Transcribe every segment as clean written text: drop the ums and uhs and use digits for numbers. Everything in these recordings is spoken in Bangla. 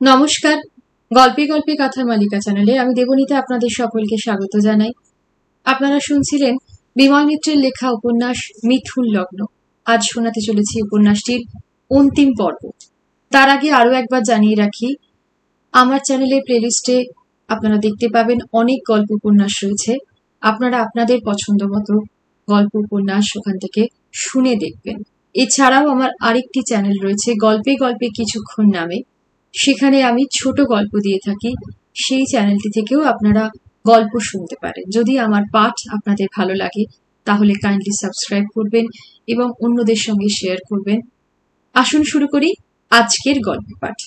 নমস্কার। গল্পে গল্পে কথার মালিকা চ্যানেলে আমি দেবনীতা আপনাদের সকলকে স্বাগত জানাই। আপনারা শুনছিলেন বিমল মিত্রের লেখা উপন্যাস মিথুন লগ্ন। আজ শোনাতে চলেছি উপন্যাসটির অন্তিম পর্ব। তার আগে আরো একবার জানিয়ে রাখি, আমার চ্যানেলের প্লেলিস্টে আপনারা দেখতে পাবেন অনেক গল্প উপন্যাস রয়েছে। আপনারা আপনাদের পছন্দ মতো গল্প উপন্যাস ওখান থেকে শুনে দেখবেন। এছাড়াও আমার আরেকটি চ্যানেল রয়েছে গল্পে গল্পে কিছুক্ষণ নামে, সেখানে আমি ছোট গল্প দিয়ে থাকি। সেই চ্যানেলটি থেকেও আপনারা গল্প শুনতে পারেন। যদি আমার পাঠ আপনাদের ভালো লাগে তাহলে কাইন্ডলি সাবস্ক্রাইব করবেন এবং অন্যদের সঙ্গে শেয়ার করবেন। আসুন শুরু করি আজকের গল্প পাঠ।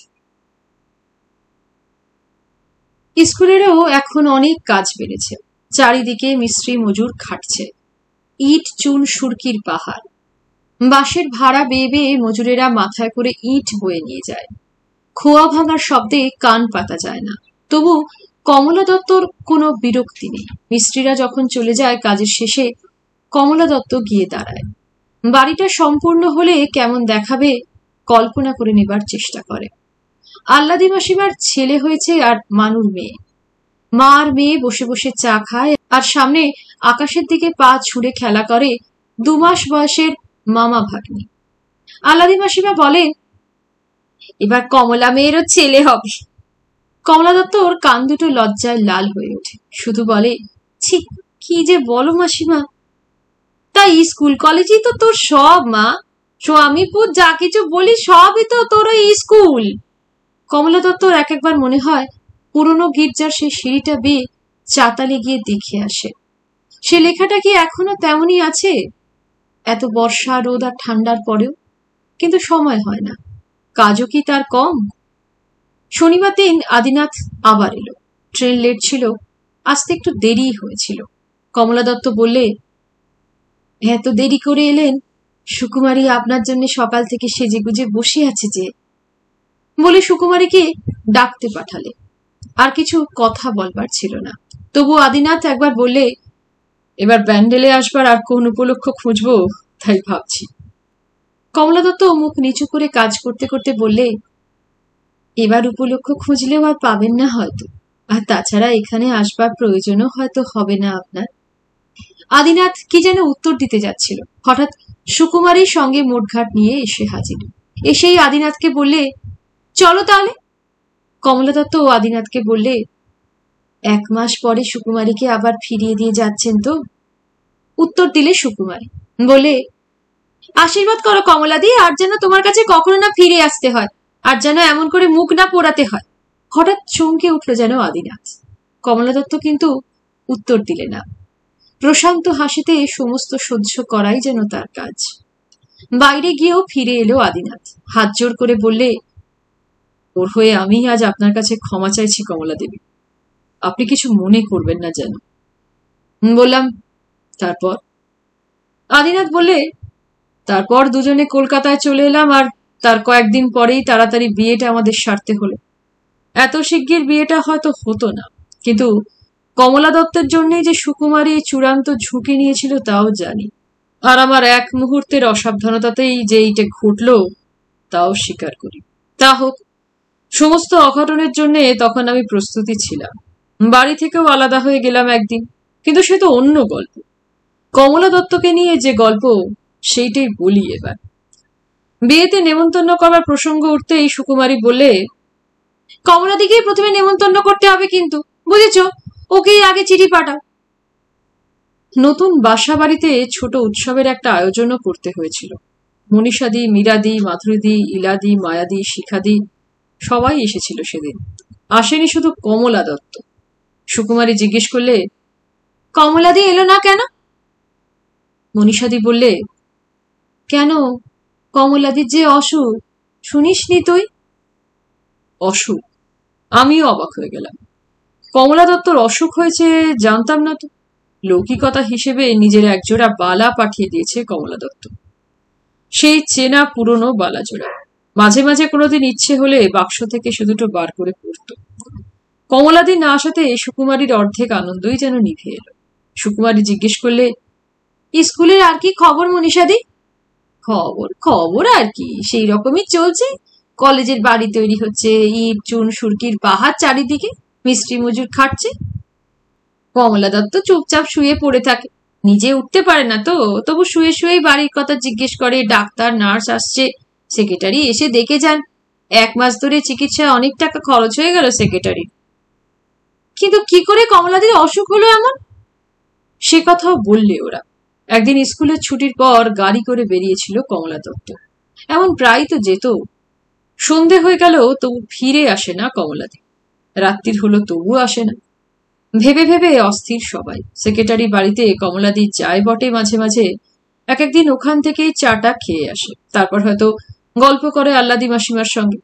স্কুলেরও এখন অনেক কাজ বেড়েছে। চারিদিকে মিস্ত্রি মজুর খাটছে। ইট চুন সুরকির পাহাড়। বাঁশের ভাড়া বেয়ে বেয়ে মজুরেরা মাথায় করে ইট বয়ে নিয়ে যায়। খোয়া ভাঙার শব্দে কান পাতা যায় না। তবু কমলা দত্তর কোনো বিরক্তি নেই। মিস্ত্রিরা যখন চলে যায় কাজের শেষে কমলা দত্ত গিয়ে দাঁড়ায়। বাড়িটা সম্পূর্ণ হলে কেমন দেখাবে কল্পনা করে নেবার চেষ্টা করে। আল্লাদি মাসিমার ছেলে হয়েছে আর মানুর মেয়ে। মা আর মেয়ে বসে বসে চা খায় আর সামনে আকাশের দিকে পা ছুঁড়ে খেলা করে 2 মাস বয়সের মামা ভাগ্নি। আল্লাদি মাসিমা বলে, এবার কমলা মেয়েরও ছেলে হবে। কমলা দত্তর কান দুটো লজ্জায় লাল হয়ে ওঠে। শুধু বলে, ছি, কি যে বলো মাসিমা। তাই স্কুল কলেজই তো তোর সব মা। স্বামীপুর যা কিছু বলি সবই তো তোর ওই স্কুল। কমলা দত্তর এক একবার মনে হয় পুরনো গির্জার সেই সিঁড়িটা বেয়ে চাতালে গিয়ে দেখে আসে। সে লেখাটা কি এখনো তেমনই আছে, এত বর্ষা রোদ আর ঠান্ডার পরেও? কিন্তু সময় হয় না। কাজও কি তার কম? শনিবার দিন আদিনাথ আবার এলো। ট্রেন লেট ছিল, আসতে একটু দেরি হয়েছিল। কমলা দত্ত বললে, এত দেরি করে এলেন? সুকুমারী আপনার জন্য সকাল থেকে সেজে গুজে বসে আছে যে, বলে সুকুমারীকে ডাকতে পাঠালে। আর কিছু কথা বলবার ছিল না। তবু আদিনাথ একবার বললে, এবার ব্যান্ডেলে আসবার আর কোন উপলক্ষ খুঁজবো তাই ভাবছি। কমলা দত্ত মুখ নিচু করে কাজ করতে করতে বললে, এবার উপলক্ষ খুঁজলেও আর পাবেন না হয়তো, আর তাছাড়া এখানে আসবার প্রয়োজনও হয়তো হবে না আপনার। আদিনাথ কি যেন উত্তর দিতে যাচ্ছিল, হঠাৎ সুকুমারীর সঙ্গে মোটঘাট নিয়ে এসে হাজির। এসেই আদিনাথকে বললে, চলো তাহলে। কমলা দত্ত ও আদিনাথকে বললে, 1 মাস পরে সুকুমারীকে আবার ফিরিয়ে দিয়ে যাচ্ছেন তো? উত্তর দিলে সুকুমারী, বলে, আশীর্বাদ করো কমলাদি, আর যেন তোমার কাছে কখনো না ফিরে আসতে হয়, আর যেন এমন করে মুখ না পোড়াতে হয়। হঠাৎ চমকে উঠল যেন আদিনাথ। কমলা দত্ত কিন্তু উত্তর দিলে না। প্রশান্ত হাসিতে সমস্ত সহ্য করাই যেন তার কাজ। বাইরে গিয়েও ফিরে এলো আদিনাথ। হাত জোর করে বললে, ওর হয়ে আমি আজ আপনার কাছে ক্ষমা চাইছি কমলা দেবী, আপনি কিছু মনে করবেন না যেন। বললাম, তারপর? আদিনাথ বললে, তারপর দুজনে কলকাতায় চলে এলাম, আর তার কয়েকদিন পরেই তাড়াতাড়ি বিয়েটা আমাদের সারতে হলো। এত শিগগির বিয়েটা হয়তো হতো না, কিন্তু কমলা দত্তের জন্যই যে সুকুমারী চূড়ান্ত ঝুঁকি নিয়েছিল তাও জানি, আর আমার এক মুহূর্তের অসাবধানতাতেই যে এইটা ঘটল তাও স্বীকার করি। তা হোক, সমস্ত অঘটনের জন্য তখন আমি প্রস্তুতি ছিলাম। বাড়ি থেকেও আলাদা হয়ে গেলাম একদিন, কিন্তু সে তো অন্য গল্প। কমলা দত্তকে নিয়ে যে গল্প সেইটাই বলি এবার। বিয়েতে নেমন্তন্ন করার প্রসঙ্গ উঠতেই সুকুমারী বললে, কমলাদিকেই প্রথমে নেমন্তন্ন করতে হবে কিন্তু, বুঝেছ? ওকেই আগে চিঠি পাঠাও। নতুন বাসা বাড়িতে ছোট উৎসবের একটা আয়োজনও করতে হয়েছিল। মনীষাদি, মীরাদি, মাধুরীদি, ইলাদি, মায়াদি, শিখাদি সবাই এসেছিল সেদিন। আসেনি শুধু কমলা দত্ত। সুকুমারী জিজ্ঞেস করলে, কমলাদি এলো না কেন? মনীষাদি বললে, কেন, কমলাদির যে অসুখ, শুনিসনি তুই? অসুখ? আমিও অবাক হয়ে গেলাম। কমলা দত্তর অসুখ হয়েছে জানতাম না তো। লৌকিকতা হিসেবে নিজের একজোড়া বালা পাঠিয়ে দিয়েছে কমলা দত্ত, সেই চেনা পুরনো বালাজোড়া। মাঝে মাঝে কোনোদিন ইচ্ছে হলে বাক্স থেকে সে দুটো বার করে পড়ত। কমলাদি না আসাতে সুকুমারীর অর্ধেক আনন্দই যেন নিভে এলো। সুকুমারী জিজ্ঞেস করলে, স্কুলের আর কি খবর মনীষাদি? খবর খবর আর কি, সেই রকমই চলছে। কলেজের বাড়ি তৈরি হচ্ছে, ইট চুন সুরকির পাহাড় চারিদিকে, মিস্ত্রি মজুর খাটছে। কমলা দত্ত চুপচাপ শুয়ে পড়ে থাকে, নিজে উঠতে পারে না তো, তবু শুয়ে শুয়েই বাড়ির কথা জিজ্ঞেস করে। ডাক্তার নার্স আসছে, সেক্রেটারি এসে দেখে যান। 1 মাস ধরে চিকিৎসায় অনেক টাকা খরচ হয়ে গেল সেক্রেটারি। কিন্তু কি করে কমলাদির অসুখ হলো এমন? সে কথাও বললে ওরা। একদিন স্কুলের ছুটির পর গাড়ি করে বেরিয়েছিল কমলা দত্ত। এমন প্রায় তো যেত। সন্ধে হয়ে গেল তবু ফিরে আসে না কমলাদি। রাত্রির হলো তবু আসে না। ভেবে ভেবে অস্থির সবাই। সেক্রেটারি বাড়িতে কমলাদি যায় বটে মাঝে মাঝে, একদিন ওখান থেকেই চাটা খেয়ে আসে, তারপর হয়তো গল্প করে আল্লাদি মাসিমার সঙ্গে।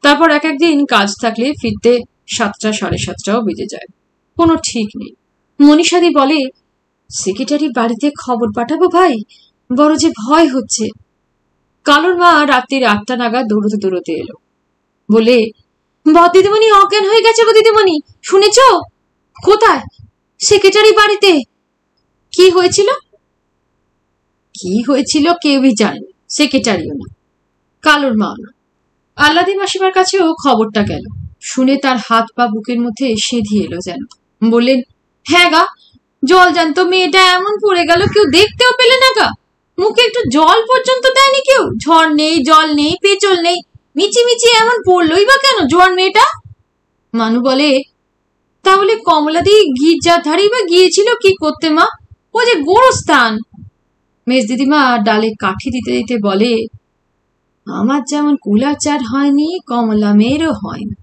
তারপর একদিন কাজ থাকলে ফিরতে 7টা 7:30টাও বেজে যায়, কোনো ঠিক নেই। মনীষাদি বলে, সেক্রেটারি বাড়িতে খবর পাঠাবো ভাই, বড় যে ভয় হচ্ছে। কালোর মা রাত্রির 8টা নাগাদ দৌড়তে দৌড়তে এলো, বলে, বদিদিমণি অজ্ঞান হয়ে গেছে গো দিদিমণি, শুনেছ? কোথায়? সেক্রেটারি বাড়িতে। কি হয়েছিল? কি হয়েছিল কেউই জানে, সেক্রেটারিও না, কালোর মা না। আল্লাদি মাসিমার কাছেও খবরটা গেল। শুনে তার হাত পা বুকের মধ্যে সেধি এলো যেন। বললেন, হ্যাঁ গা, জল জানত মেয়েটা এমন পড়ে গেল, কেউ দেখতেও পেলে না গা। মুখে একটু জল পর্যন্ত দেয়নি কেউ। ঝড় নেই, জল নেই, পেঁচল নেই, মিচি মিচি এমন পড়লই বা কেন জোয়ান মেয়েটা? মানু বলে, তাহলে কমলাদি গির্জার ধারেই বা গিয়েছিল কি করতে মা? ও যে গোরস্থান। মেজ দিদিমা ডালে কাঠি দিতে দিতে বলে, আমার যেমন কুলাচার হয়নি, কমলা মেয়েরও হয় না।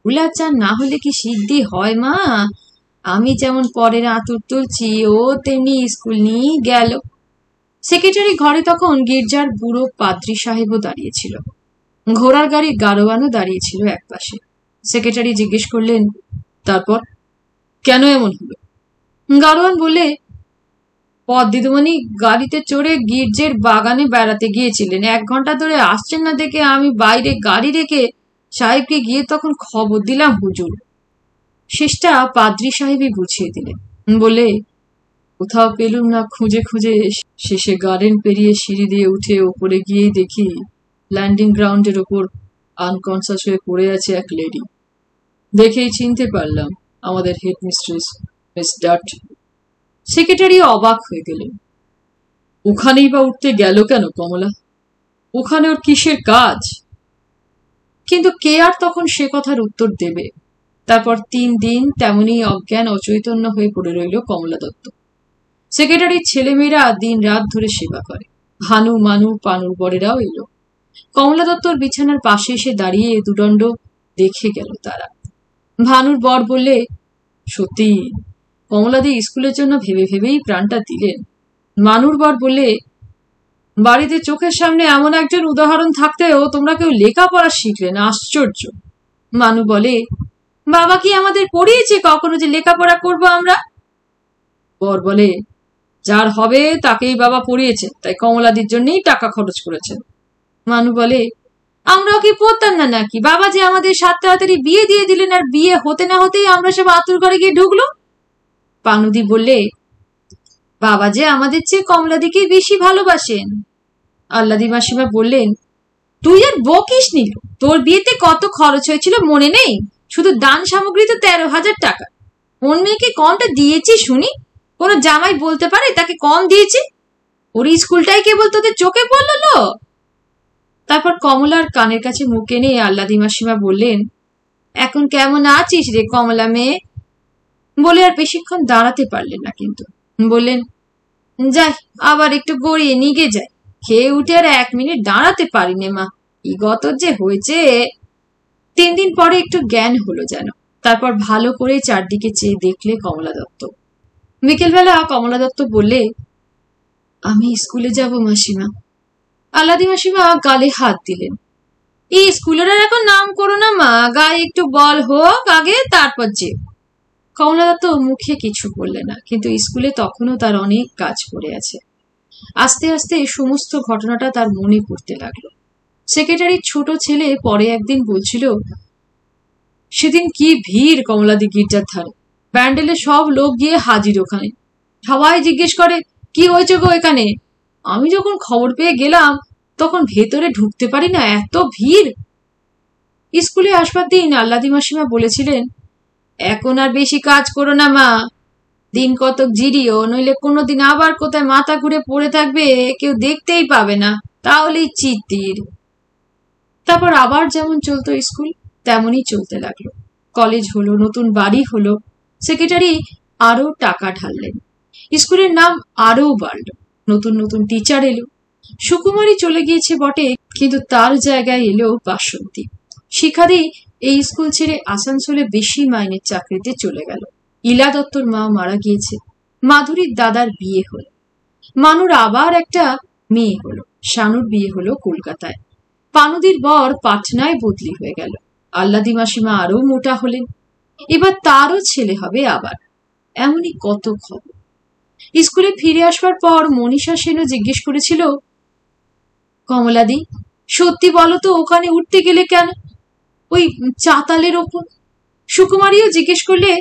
কুলাচার না হলে কি সিদ্ধি হয় মা? আমি যেমন পরের আঁতুর তুলছি, ও তেমনি স্কুল নিয়ে গেল। সেক্রেটারি ঘরে তখন গির্জার বুড়ো পাদ্রী সাহেবও দাঁড়িয়েছিল, ঘোড়ার গাড়ির গাড়োয়ানও দাঁড়িয়েছিল একপাশে। সেক্রেটারি জিজ্ঞেস করলেন, তারপর কেন এমন হলো? গাড়োয়ান বলে, দিদিমণি গাড়িতে চড়ে গির্জের বাগানে বেড়াতে গিয়েছিলেন, 1 ঘন্টা ধরে আসছেন না দেখে আমি বাইরে গাড়ি রেখে সাহেবকে গিয়ে তখন খবর দিলাম হুজুর। শেষটা পাদ্রী সাহেবই বুঝিয়ে দিলেন। বলে, কোথাও পেলুম না খুঁজে খুঁজে, শেষে গার্ডেন পেরিয়ে সিঁড়ি দিয়ে উঠে ওপরে গিয়েই দেখি ল্যান্ডিং গ্রাউন্ডের ওপর আনকনসাস হয়ে পড়ে আছে এক লেডি। দেখেই চিনতে পারলাম আমাদের হেডমিস্ট্রেস মিস ডাট। সেক্রেটারি অবাক হয়ে গেলেন। ওখানেই বা উঠতে গেল কেন কমলা? ওখানে ওর কিসের কাজ? কিন্তু কে আর তখন সে কথার উত্তর দেবে? তারপর 3 দিন তেমনি অজ্ঞান অচৈতন্য হয়ে পড়ে রইল কমলা দত্ত। সেক্রেটারির ছেলেমেয়েরা দিন রাত ধরে সেবা করে। ভানু মানু পানুর বরেরাও এলো। কমলা দত্তর বিছানার পাশে এসে দাঁড়িয়ে দুদণ্ড দেখে গেল তারা। ভানুর বর বললে, সত্যি কমলাদি স্কুলের জন্য ভেবে ভেবেই প্রাণটা দিলেন। মানুর বর বললে, বাড়িতে চোখের সামনে এমন একজন উদাহরণ থাকতেও তোমরা কেউ লেখাপড়া শিখলে না, আশ্চর্য। মানু বলে, বাবা কি আমাদের পড়িয়েছে কখনো যে লেখাপড়া করব আমরা? বর বলে, যার হবে তাকেই বাবা পড়িয়েছে, তাই কমলাদির জন্যই টাকা খরচ করেছেন। মানু বলে, আমরাও কি পড়তাম না নাকি? বাবা যে আমাদের 7 তাড়াতাড়ি বিয়ে দিয়ে দিলেন, আর বিয়ে হতে না হতেই আমরা সব আতুর ঘরে গিয়ে ঢুকলো। পানুদি বললে, বাবা যে আমাদের চেয়ে কমলাদিকে বেশি ভালোবাসেন। আল্লাদি মাসিমা বললেন, তুই আর বকিস নিল, তোর বিয়েতে কত খরচ হয়েছিল মনে নেই? শুধু দান সামগ্রী তো 13,000 টাকা। কোন মেয়েকে কমটা দিয়েছি শুনি? কোন জামাই বলতে পারে তাকে কম দিয়েছি? ওর স্কুলটাই কেবল তোদের চোখে পড়লো। তারপর কমলার কানের কাছে মুখ এনে আল্লাদি মাসিমা বললেন, এখন কেমন আছিস রে কমলা মেয়ে? বলে আর বেশিক্ষণ দাঁড়াতে পারলেন না, কিন্তু বললেন, যাই আবার একটু গড়িয়ে নিগে যাই। খেয়ে উঠে আর 1 মিনিট দাঁড়াতে পারিনে মা, কি গত যে হয়েছে। 3 দিন পরে একটু জ্ঞান হলো যেন। তারপর ভালো করে চারদিকে চেয়ে দেখলে কমলা দত্ত। বিকেলবেলা কমলা দত্ত বললে, আমি স্কুলে যাব মাসিমা। আল্লাদি মাসিমা গালে হাত দিলেন। এই স্কুলের আর এখন নাম করো না মা, গায়ে একটু বল হোক আগে, তারপর যে। কমলা দত্ত মুখে কিছু বললে না, কিন্তু স্কুলে তখনও তার অনেক কাজ পড়ে আছে। আস্তে আস্তে সমস্ত ঘটনাটা তার মনে পড়তে লাগলো। সেক্রেটারির ছোট ছেলে পরে একদিন বলছিল, সেদিন কি ভিড় কমলাদি গির্জার ধারে, ব্যান্ডেলে সব লোক গিয়ে হাজির ওখানে। সবাই জিজ্ঞেস করে, কি হয়েছে গো এখানে? আমি যখন খবর পেয়ে গেলাম তখন ভেতরে ঢুকতে পারি না, এত ভিড়। স্কুলে আসবার দিন আল্লাদি মাসিমা বলেছিলেন, এখন আর বেশি কাজ করো না মা, দিন কতক জিরিও, নইলে কোনোদিন আবার কোথায় মাথা ঘুরে পড়ে থাকবে, কেউ দেখতেই পাবে না, তাহলেই চিত্তির। তারপর আবার যেমন চলতো স্কুল তেমনই চলতে লাগলো। কলেজ হলো, নতুন বাড়ি হলো, সেক্রেটারি আরো টাকা ঢাললেন, স্কুলের নাম আরো বাড়ল, নতুন নতুন টিচার এলো। সুকুমারী চলে গিয়েছে বটে, কিন্তু তার জায়গায় এলো বাসন্তী। শিখাদি এই স্কুল ছেড়ে আসানসোলে বেশি মাইনের চাকরিতে চলে গেল। ইলা দত্তর মা মারা গিয়েছে, মাধুরীর দাদার বিয়ে হলো, মানুর আবার একটা মেয়ে হলো, শানুর বিয়ে হলো কলকাতায়, পানুদির বর পাটনায় বদলি হয়ে গেল, আল্লাদি মাসিমা আরো মোটা হলেন, এবার তারও ছেলে হবে আবার। এমনই কত খবর। স্কুলে ফিরে আসবার পর মনীষা সেনও জিজ্ঞেস করেছিল, কমলাদি, সত্যি বলো তো ওখানে উঠতে গেলে কেন, ওই চাতালের ওপর? সুকুমারীও জিজ্ঞেস করলে,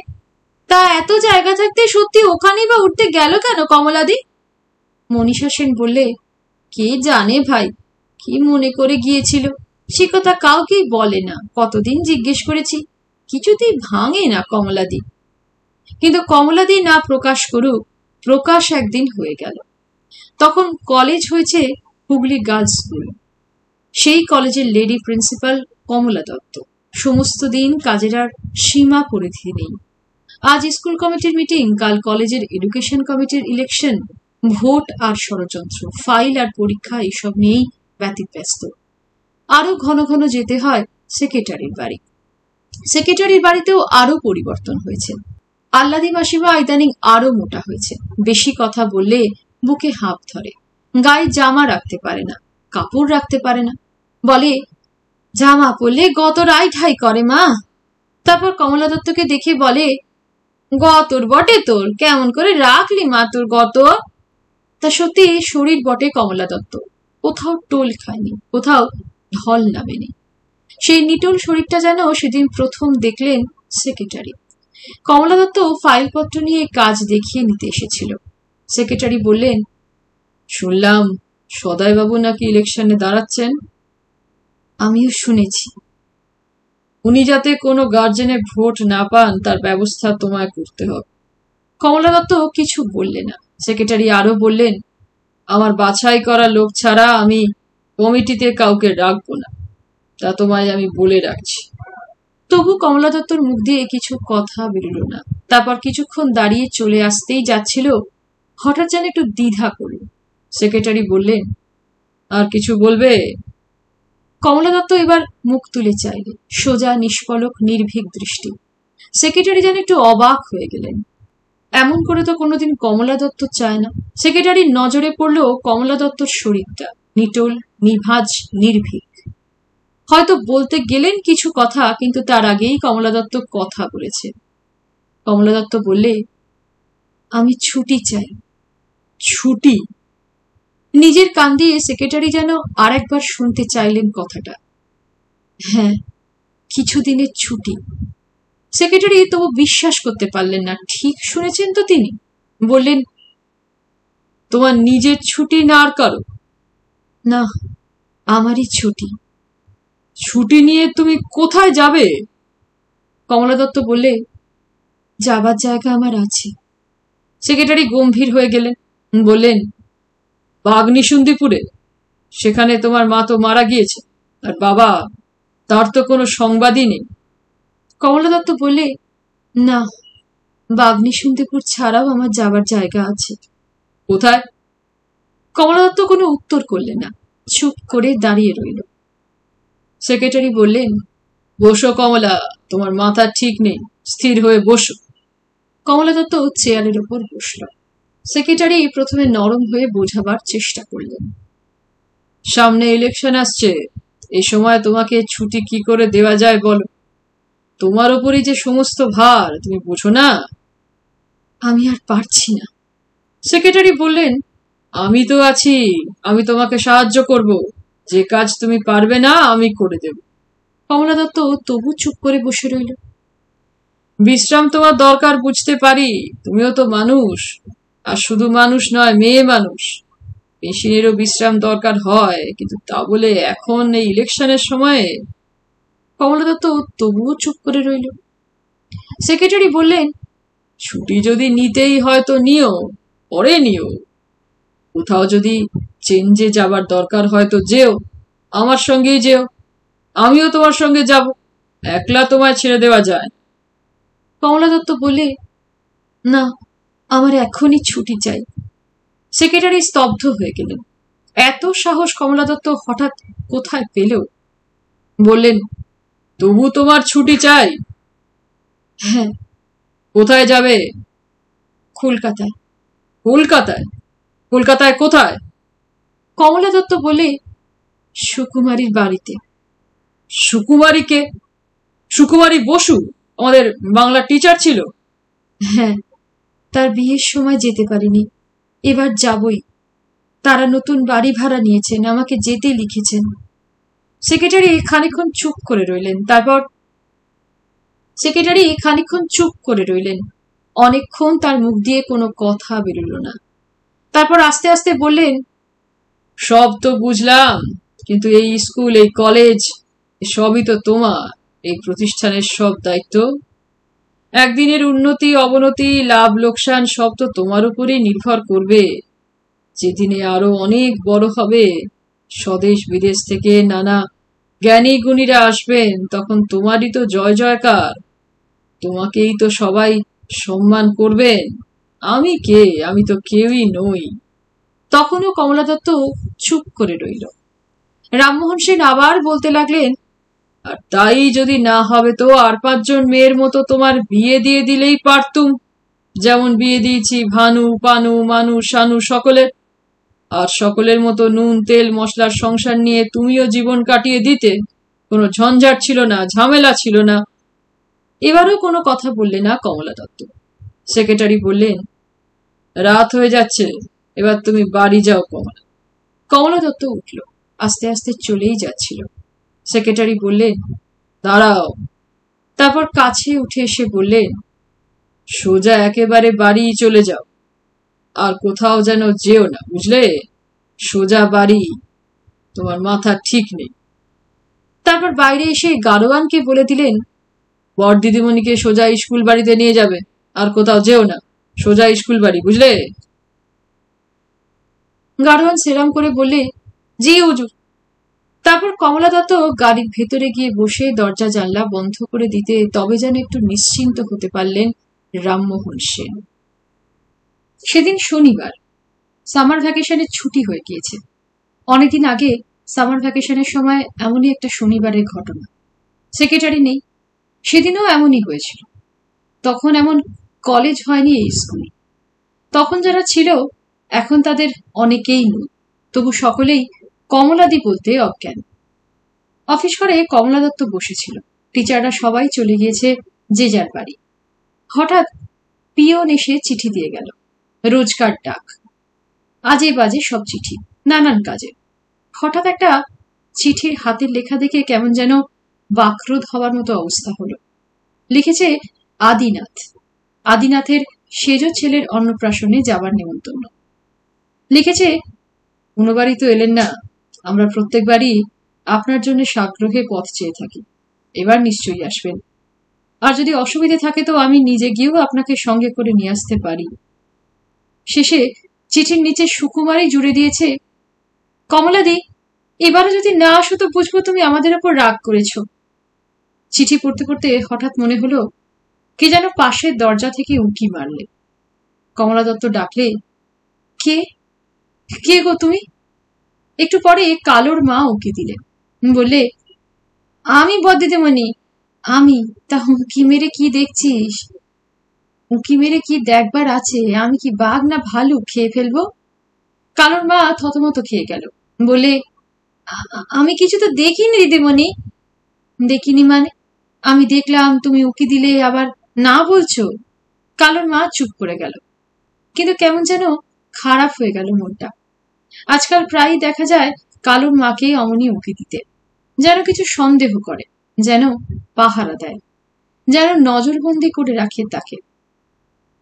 তা এত জায়গা থাকতে সত্যি ওখানেই বা উঠতে গেল কেন কমলাদি? মনীষা সেন বললে, কে জানে ভাই, কি মনে করে গিয়েছিল, সে কথা কাউকেই বলে না, কতদিন জিজ্ঞেস করেছি, কিছুতেই ভাঙে না কমলাদি। কিন্তু কমলাদি না প্রকাশ করুক, প্রকাশ একদিন হয়ে গেল। তখন কলেজ হয়েছে হুগলি গার্লস স্কুল। সেই কলেজের লেডি প্রিন্সিপাল কমলা দত্ত। সমস্ত দিন কাজের আর সীমা পরিধি নেই। আজ স্কুল কমিটির মিটিং, কাল কলেজের এডুকেশন কমিটির ইলেকশন, ভোট আর ষড়যন্ত্র, ফাইল আর পরীক্ষা, এসব নিয়েই ব্যতিব্যস্ত। আরো ঘন ঘন যেতে হয় সেক্রেটারির বাড়ি। সেক্রেটারির বাড়িতেও আরো পরিবর্তন হয়েছে। আল্লাদি মাসিমা ইদানিং আরো মোটা হয়েছে, বেশি কথা বললে বুকে হাঁপ ধরে, গায়ে জামা রাখতে পারে না, কাপড় রাখতে পারে না, বলে জামা পরলে গত রাই ঠাই করে মা। তারপর কমলা দত্তকে দেখে বলে, গতর বটে তোর, কেমন করে রাখলি মা তোর গত? তা সত্যি শরীর বটে কমলা দত্ত, কোথাও টোল খায়নি, কোথাও ঢল নামেনি। সেই নিটোল শরীরটা যেন সেদিন প্রথম দেখলেন সেক্রেটারি। কমলা দত্ত ফাইলপত্র নিয়ে কাজ দেখিয়ে নিতে এসেছিল। সেক্রেটারি বললেন, শুনলাম সদয়বাবু নাকি ইলেকশনে দাঁড়াচ্ছেন। আমিও শুনেছি। উনি যাতে কোনো গার্জেনে ভোট না পান তার ব্যবস্থা তোমায় করতে হবে। কমলা দত্ত কিছু বললেন না। সেক্রেটারি আরো বললেন, আমার বাছাই করা লোক ছাড়া আমি কমিটিতে কাউকে রাখবো না, তা তোমায় আমি বলে রাখছি। তবু কমলা দত্তর মুখ দিয়ে কিছু কথা বেরোল না। তারপর কিছুক্ষণ দাঁড়িয়ে চলে আসতেই যাচ্ছিল, হঠাৎ যেন একটু দ্বিধা করল। সেক্রেটারি বললেন, আর কিছু বলবে? কমলা দত্ত এবার মুখ তুলে চাইলে, সোজা নিষ্পলক নির্ভীক দৃষ্টি। সেক্রেটারি যেন একটু অবাক হয়ে গেলেন। এমন করে তো কোনোদিন কমলা দত্ত চায় না। সেক্রেটারির নজরে পড়ল কমলা দত্তর শরীরটা, নিটোল, নিভাজ, নির্ভীক। হয়তো বলতে গেলেন কিছু কথা, কিন্তু তার আগেই কমলা দত্ত কথা বলেছে। কমলা দত্ত বললে, আমি ছুটি চাই। ছুটি? নিজের কান দিয়ে সেক্রেটারি যেন আর একবার শুনতে চাইলেন কথাটা। হ্যাঁ, কিছুদিনের ছুটি। সেক্রেটারি তবু বিশ্বাস করতে পারলেন না, ঠিক শুনেছেন তো তিনি। বললেন, তোমার নিজের ছুটি না আর কারো? না, আমারই ছুটি। ছুটি নিয়ে তুমি কোথায় যাবে? কমলা দত্ত বললে, যাবার জায়গা আমার আছে। সেক্রেটারি গম্ভীর হয়ে গেলেন, বললেন, বাগনিসুন্দিপুরে? সেখানে তোমার মা তো মারা গিয়েছে, আর বাবা, তার তো কোনো সংবাদই নেই। কমলা দত্ত বললে, না, বাগনিসুন্দিপুর ছাড়াও আমার যাবার জায়গা আছে। কোথায়? কমলা দত্ত কোনো উত্তর করলেন না, চুপ করে দাঁড়িয়ে রইল। সেক্রেটারি বললেন, বসো কমলা, তোমার মাথা ঠিক নেই, স্থির হয়ে বসো। কমলা দত্ত চেয়ারের উপর বসল। সেক্রেটারি প্রথমে নরম হয়ে বোঝাবার চেষ্টা করলেন, সামনে ইলেকশন আসছে, এ সময় তোমাকে ছুটি কি করে দেওয়া যায় বলো? তোমার ওপরই যে সমস্ত ভার, তুমি বোঝো না? আমি আর পারছি না। সেক্রেটারি বললেন, আমি তো আছি, আমি তোমাকে সাহায্য করব, যে কাজ তুমি পারবে না আমি করে দেব। কমলা দত্ত তবু চুপ করে বসে রইল। বিশ্রাম তোমার দরকার বুঝতে পারি, তুমিও তো মানুষ, আর শুধু মানুষ নয়, মেয়ে মানুষ। পেশিনেরও বিশ্রাম দরকার হয়, কিন্তু তা বলে এখন এই ইলেকশনের সময়ে? কমলা দত্ত তবুও চুপ করে রইল। সেক্রেটারি বললেন, ছুটি যদি নিতেই হয় তো নিও, পরে নিও। কোথাও যদি চেঞ্জে যাবার দরকার হয় তো যেও, আমার সঙ্গেই যেও, আমিও তোমার সঙ্গে যাব, একলা তোমায় ছেড়ে দেওয়া যায়। কমলা দত্ত বলে, না, আমার এখনই ছুটি চাই। সেক্রেটারি স্তব্ধ হয়ে গেলেন। এত সাহস কমলা দত্ত হঠাৎ কোথায় পেল? বললেন, তবু তোমার ছুটি চাই? হ্যাঁ। কোথায় যাবে? কলকাতায়। কলকাতায়? কলকাতায় কোথায়? কমলা দত্ত বলে, সুকুমারীর বাড়িতে। সুকুমারীকে? সুকুমারী বসু আমাদের বাংলা টিচার ছিল? হ্যাঁ, তার বিয়ের সময় যেতে পারিনি, এবার যাবই। তারা নতুন বাড়ি ভাড়া নিয়েছেন, আমাকে যেতে লিখেছেন। সেক্রেটারি খানিকক্ষণ চুপ করে রইলেন। অনেকক্ষণ তার মুখ দিয়ে কোনো কথা বেরোল না। তারপর আস্তে আস্তে বললেন, সব তো বুঝলাম, কিন্তু এই স্কুল, এই কলেজ, সবই তো তোমার, এই প্রতিষ্ঠানের সব দায়িত্ব। একদিনের উন্নতি অবনতি, লাভ লোকসান সব তো তোমার উপরেই নির্ভর করবে। যেদিনে আরো অনেক বড় হবে, স্বদেশ বিদেশ থেকে নানা জ্ঞানী গুণীরা আসবেন, তখন তোমারই তো জয় জয়কার, তোমাকেই তো সবাই সম্মান করবেন। আমি কে? আমি তো কেউই নই। তখনও কমলা দত্ত চুপ করে রইল। রামমোহন সেন আবার বলতে লাগলেন, আর তাই যদি না হবে তো আর 5 জন মেয়ের মতো তোমার বিয়ে দিয়ে দিলেই পারতুম, যেমন বিয়ে দিয়েছি ভানু, পানু, মানু, শানু সকলের। আর সকলের মতো নুন তেল মশলার সংসার নিয়ে তুমিও জীবন কাটিয়ে দিতে, কোনো ঝঞ্ঝাট ছিল না, ঝামেলা ছিল না। এবারও কোনো কথা বললে না কমলা দত্ত। সেক্রেটারি বললেন, রাত হয়ে যাচ্ছে, এবার তুমি বাড়ি যাও কমলা। কমলা দত্ত উঠল, আস্তে আস্তে চলেই যাচ্ছিল। সেক্রেটারি বললেন, দাঁড়াও। তারপর কাছে উঠে এসে বললেন, সোজা একেবারে বাড়ি চলে যাও, আর কোথাও যেন যেও না, বুঝলে? সোজা বাড়ি, তোমার মাথা ঠিক নেই। তারপর বাইরে এসে গাড়োয়ানকে বলে দিলেন, বর দিদিমণিকে সোজা স্কুল বাড়িতে নিয়ে যাবে, আর কোথাও যেও না, সোজা স্কুল বাড়ি, বুঝলে? গাড়োয়ান সেরাম করে বললে, জি হুজুর। তারপর কমলা দত্ত গাড়ির ভেতরে গিয়ে বসে দরজা জানলা বন্ধ করে দিতে তবে যেন একটু নিশ্চিন্ত হতে পারলেন রামমোহন সেন। সেদিন শনিবার, সামার ভ্যাকেশনের ছুটি হয়ে গিয়েছে। অনেকদিন আগে সামার ভ্যাকেশনের সময় এমনই একটা শনিবারের ঘটনা। সেক্রেটারি নেই, সেদিনও এমনই হয়েছিল। তখন এমন কলেজ হয়নি এই স্কুল। তখন যারা ছিল এখন তাদের অনেকেই নেই, তবু সকলেই কমলাদি বলতে অজ্ঞান। অফিস ঘরে কমলা দত্ত বসেছিল। টিচাররা সবাই চলে গিয়েছে যে যার বাড়ি। হঠাৎ পিয়ন এসে চিঠি দিয়ে গেল। রোজকার ডাক, আজে বাজে সব চিঠি, নানান কাজে। হঠাৎ একটা চিঠির হাতের লেখা দেখে কেমন যেন বাকরোধ হওয়ার মতো অবস্থা হলো। লিখেছে আদিনাথ, আদিনাথের সেজ ছেলের অন্নপ্রাশনে যাবার নেমন্তন্ন। লিখেছে, কোনোবারই তো এলেন না, আমরা প্রত্যেকবারই আপনার জন্য সাগ্রহে পথ চেয়ে থাকি, এবার নিশ্চয়ই আসবেন। আর যদি অসুবিধে থাকে তো আমি নিজে গিয়েও আপনাকে সঙ্গে করে নিয়ে আসতে পারি। শেষে চিঠির নিচে সুকুমারী জুড়ে দিয়েছে, কমলাদি, এবারে যদি না আসো তো বুঝবো তুমি আমাদের ওপর রাগ করেছ। চিঠি পড়তে পড়তে হঠাৎ মনে হলো কে যেন পাশের দরজা থেকে উঁকি মারলে। কমলা দত্ত ডাকলে, কে? কে গো তুমি? একটু পরে কালোর মা উঁকি দিলেন। বললে, আমি বদ্দিদিমণি, আমি। তা উঁকি মেরে কি দেখছিস? উঁকি মেরে কি দেখবার আছে? আমি কি বাঘ না ভালুক খেয়ে ফেলবো? কালোর মা থতমত খেয়ে গেল। বলে, আমি কিছু তো দেখিনি দিদিমণি। দেখিনি মানে? আমি দেখলাম, তুমি উঁকি দিলে, আবার না বলছো? কালোর মা চুপ করে গেল। কিন্তু কেমন যেন খারাপ হয়ে গেল মনটা। আজকাল প্রায়ই দেখা যায় কালোর মাকে অমনি উঁকি দিতে, যেন কিছু সন্দেহ করে, যেন পাহারা দেয়, যেন নজরবন্দি করে রাখে তাকে।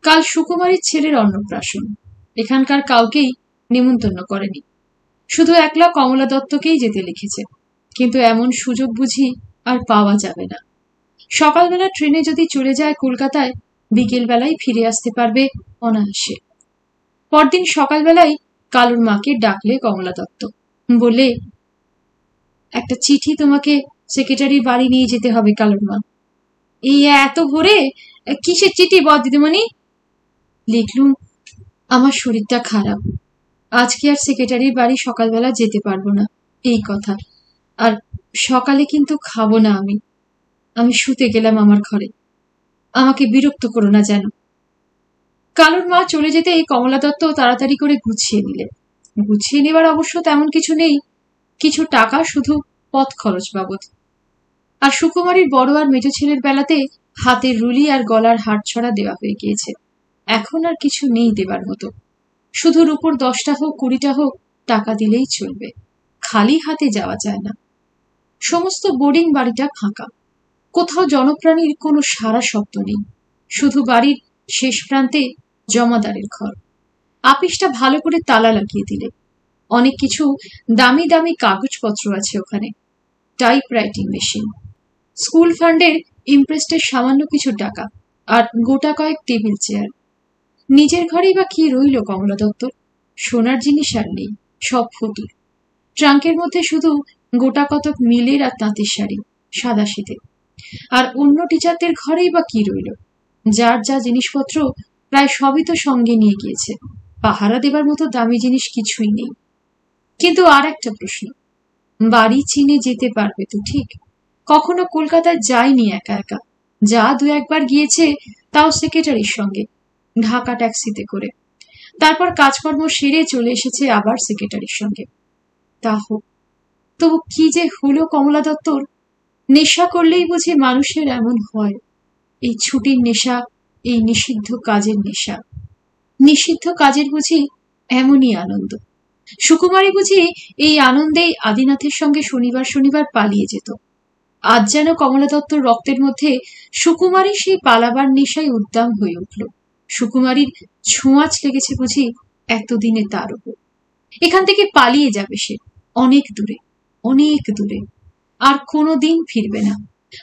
কাল সুকুমারীর ছেলের অন্নপ্রাশন। এখানকার কাউকেই নিমন্ত্রণ করেনি, শুধু একলা কমলা দত্তকেই যেতে লিখেছে। কিন্তু এমন সুযোগ বুঝি আর পাওয়া যাবে না। সকালবেলা ট্রেনে যদি চলে যায় কলকাতায়, বিকেল বেলায় ফিরে আসতে পারবে অনায়াসে। পরদিন সকালবেলায় কালুর মাকে ডাকলে কমলা দত্ত, বলে, একটা চিঠি তোমাকে সেক্রেটারির বাড়ি নিয়ে যেতে হবে কালুর মা। এই এত ভোরে? কিসের চিঠি বল দিদিমণি? লিখলুম, আমার শরীরটা খারাপ, আজকে আর সেক্রেটারির বাড়ি সকালবেলা যেতে পারবো না, এই কথা। আর সকালে কিন্তু খাবো না আমি শুতে গেলাম আমার ঘরে, আমাকে বিরক্ত করো না যেন। কালুর মা চলে যেতে কমলা দত্ত তাড়াতাড়ি করে গুছিয়ে নিলে। গুছিয়ে নেবার অবশ্য তেমন কিছু নেই, কিছু টাকা শুধু পথ খরচ বাবদ। আর সুকুমারীর বড় আর মেজ ছেলের বেলাতে হাতের রুলি আর গলার হার ছড়া দেওয়া হয়ে গিয়েছে, এখন আর কিছু নেই দেবার মতো। শুধু রূপোর 10টা হোক 20টা হোক টাকা দিলেই চলবে, খালি হাতে যাওয়া যায় না। সমস্ত বোর্ডিং বাড়িটা ফাঁকা, কোথাও জনপ্রাণীর কোনো সারা শব্দ নেই, শুধু বাড়ির শেষ প্রান্তে জমাদারের ঘর। আপিসটা ভালো করে তালা লাগিয়ে দিলে। অনেক কিছু দামি দামি কাগজপত্র আছে ওখানে, টাইপ রাইটিং মেশিন, স্কুল ফান্ডের ইমপ্রেস্টের সামান্য কিছু টাকা, আর গোটা কয়েক টেবিল চেয়ার। নিজের ঘরেই বা কি রইল কমলা দত্তর? সোনার জিনিস আর নেই, সব ফতুর। ট্রাঙ্কের মধ্যে শুধু গোটা কতক মিলের আর তাঁতের শাড়ি, সাদা শীতে। আর অন্য টিচারদের ঘরেই বা কি রইল? যার যা জিনিসপত্র প্রায় সবই তো সঙ্গে নিয়ে গিয়েছে, পাহারা দেবার মতো দামি জিনিস কিছুই নেই। কিন্তু আর একটা প্রশ্ন, বাড়ি চিনে যেতে পারবে তো ঠিক? কখনো কলকাতায় যায়নি একা একা, যা 2-1বার গিয়েছে, তাও সেক্রেটারির সঙ্গে, ঢাকা ট্যাক্সিতে করে। তারপর কাজকর্ম সেরে চলে এসেছে আবার সেক্রেটারির সঙ্গে। তা হোক, তবু কি যে হলো কমলা দত্তর? নেশা করলেই বুঝি মানুষের এমন হয়? এই ছুটির নেশা, এই নিষিদ্ধ কাজের নেশা। নিষিদ্ধ কাজের বুঝি এমনই আনন্দ। সুকুমারী বুঝি এই আনন্দেই আদিনাথের সঙ্গে শনিবার শনিবার পালিয়ে যেত। আজ যেন কমলা দত্তর রক্তের মধ্যে সুকুমারী সেই পালাবার নেশায় উদ্দাম হয়ে উঠল। সুকুমারীর ছোঁয়াচ লেগেছে বুঝি এতদিনে তার উপর। এখান থেকে পালিয়ে যাবে সে, অনেক দূরে, অনেক দূরে। আর কোনোদিন ফিরবে না,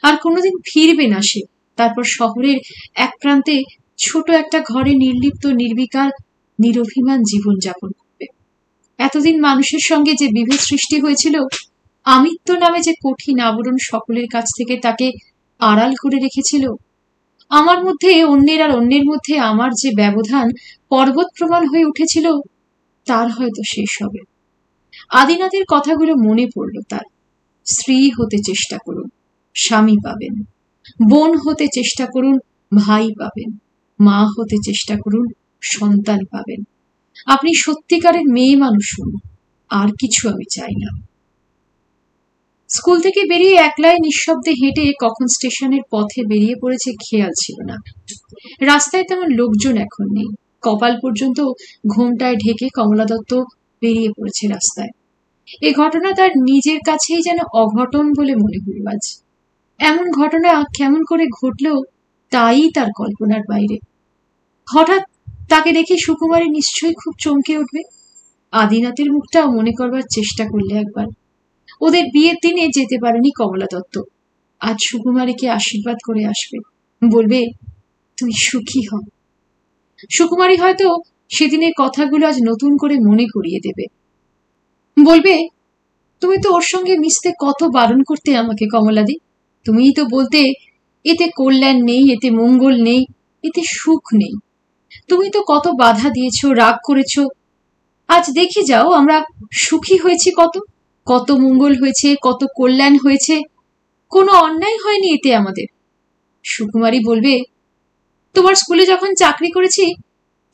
আর কোনোদিন ফিরবে না সে। তারপর শহরের এক প্রান্তে ছোট একটা ঘরে নির্লিপ্ত নির্বিকার নিরভিমান জীবন যাপন করবে। এতদিন মানুষের সঙ্গে যে বিভেদ সৃষ্টি হয়েছিল, আমিত্ব নামে যে কঠিন আবরণ সকলের কাছ থেকে তাকে আড়াল করে রেখেছিল, আমার মধ্যে অন্যের আর অন্যের মধ্যে আমার যে ব্যবধান পর্বত প্রমাণ হয়ে উঠেছিল, তার হয়তো শেষ হবে। আদিনাথের কথাগুলো মনে পড়ল তার। স্ত্রী হতে চেষ্টা করুন, স্বামী পাবেন। বোন হতে চেষ্টা করুন, ভাই পাবেন। মা হতে চেষ্টা করুন, সন্তান পাবেন। আপনি সত্যিকারের মেয়ে মানুষ হন, আর কিছু আমি চাই না। স্কুল থেকে বেরিয়ে একলাই নিঃশব্দে হেঁটে কখন স্টেশনের পথে বেরিয়ে পড়েছে খেয়াল ছিল না। রাস্তায় তেমন লোকজন এখন নেই। কপাল পর্যন্ত ঘোমটায় ঢেকে কমলা দত্ত বেরিয়ে পড়েছে রাস্তায়। এ ঘটনা তার নিজের কাছেই যেন অঘটন বলে মনে হল আজ। এমন ঘটনা কেমন করে ঘটলেও তাই তার কল্পনার বাইরে। হঠাৎ তাকে দেখে সুকুমারী নিশ্চয়ই খুব চমকে উঠবে। আদিনাথের মুখটাও মনে করবার চেষ্টা করলে একবার। ওদের বিয়ের দিনে যেতে পারেনি কমলা দত্ত, আজ সুকুমারীকে আশীর্বাদ করে আসবে, বলবে, তুই সুখী হ। সুকুমারী হয়তো সেদিনের কথাগুলো আজ নতুন করে মনে করিয়ে দেবে। বলবে, তুমি তো ওর সঙ্গে মিশতে কত বারণ করতে আমাকে কমলাদি। তুমিই তো বলতে, এতে কল্যাণ নেই, এতে মঙ্গল নেই, এতে সুখ নেই। তুমি তো কত বাধা দিয়েছ, রাগ করেছ। আজ দেখে যাও আমরা সুখী হয়েছি কত, কত মঙ্গল হয়েছে, কত কল্যাণ হয়েছে। কোনো অন্যায় হয়নি এতে আমাদের। সুকুমারী বলবে, তোমার স্কুলে যখন চাকরি করেছি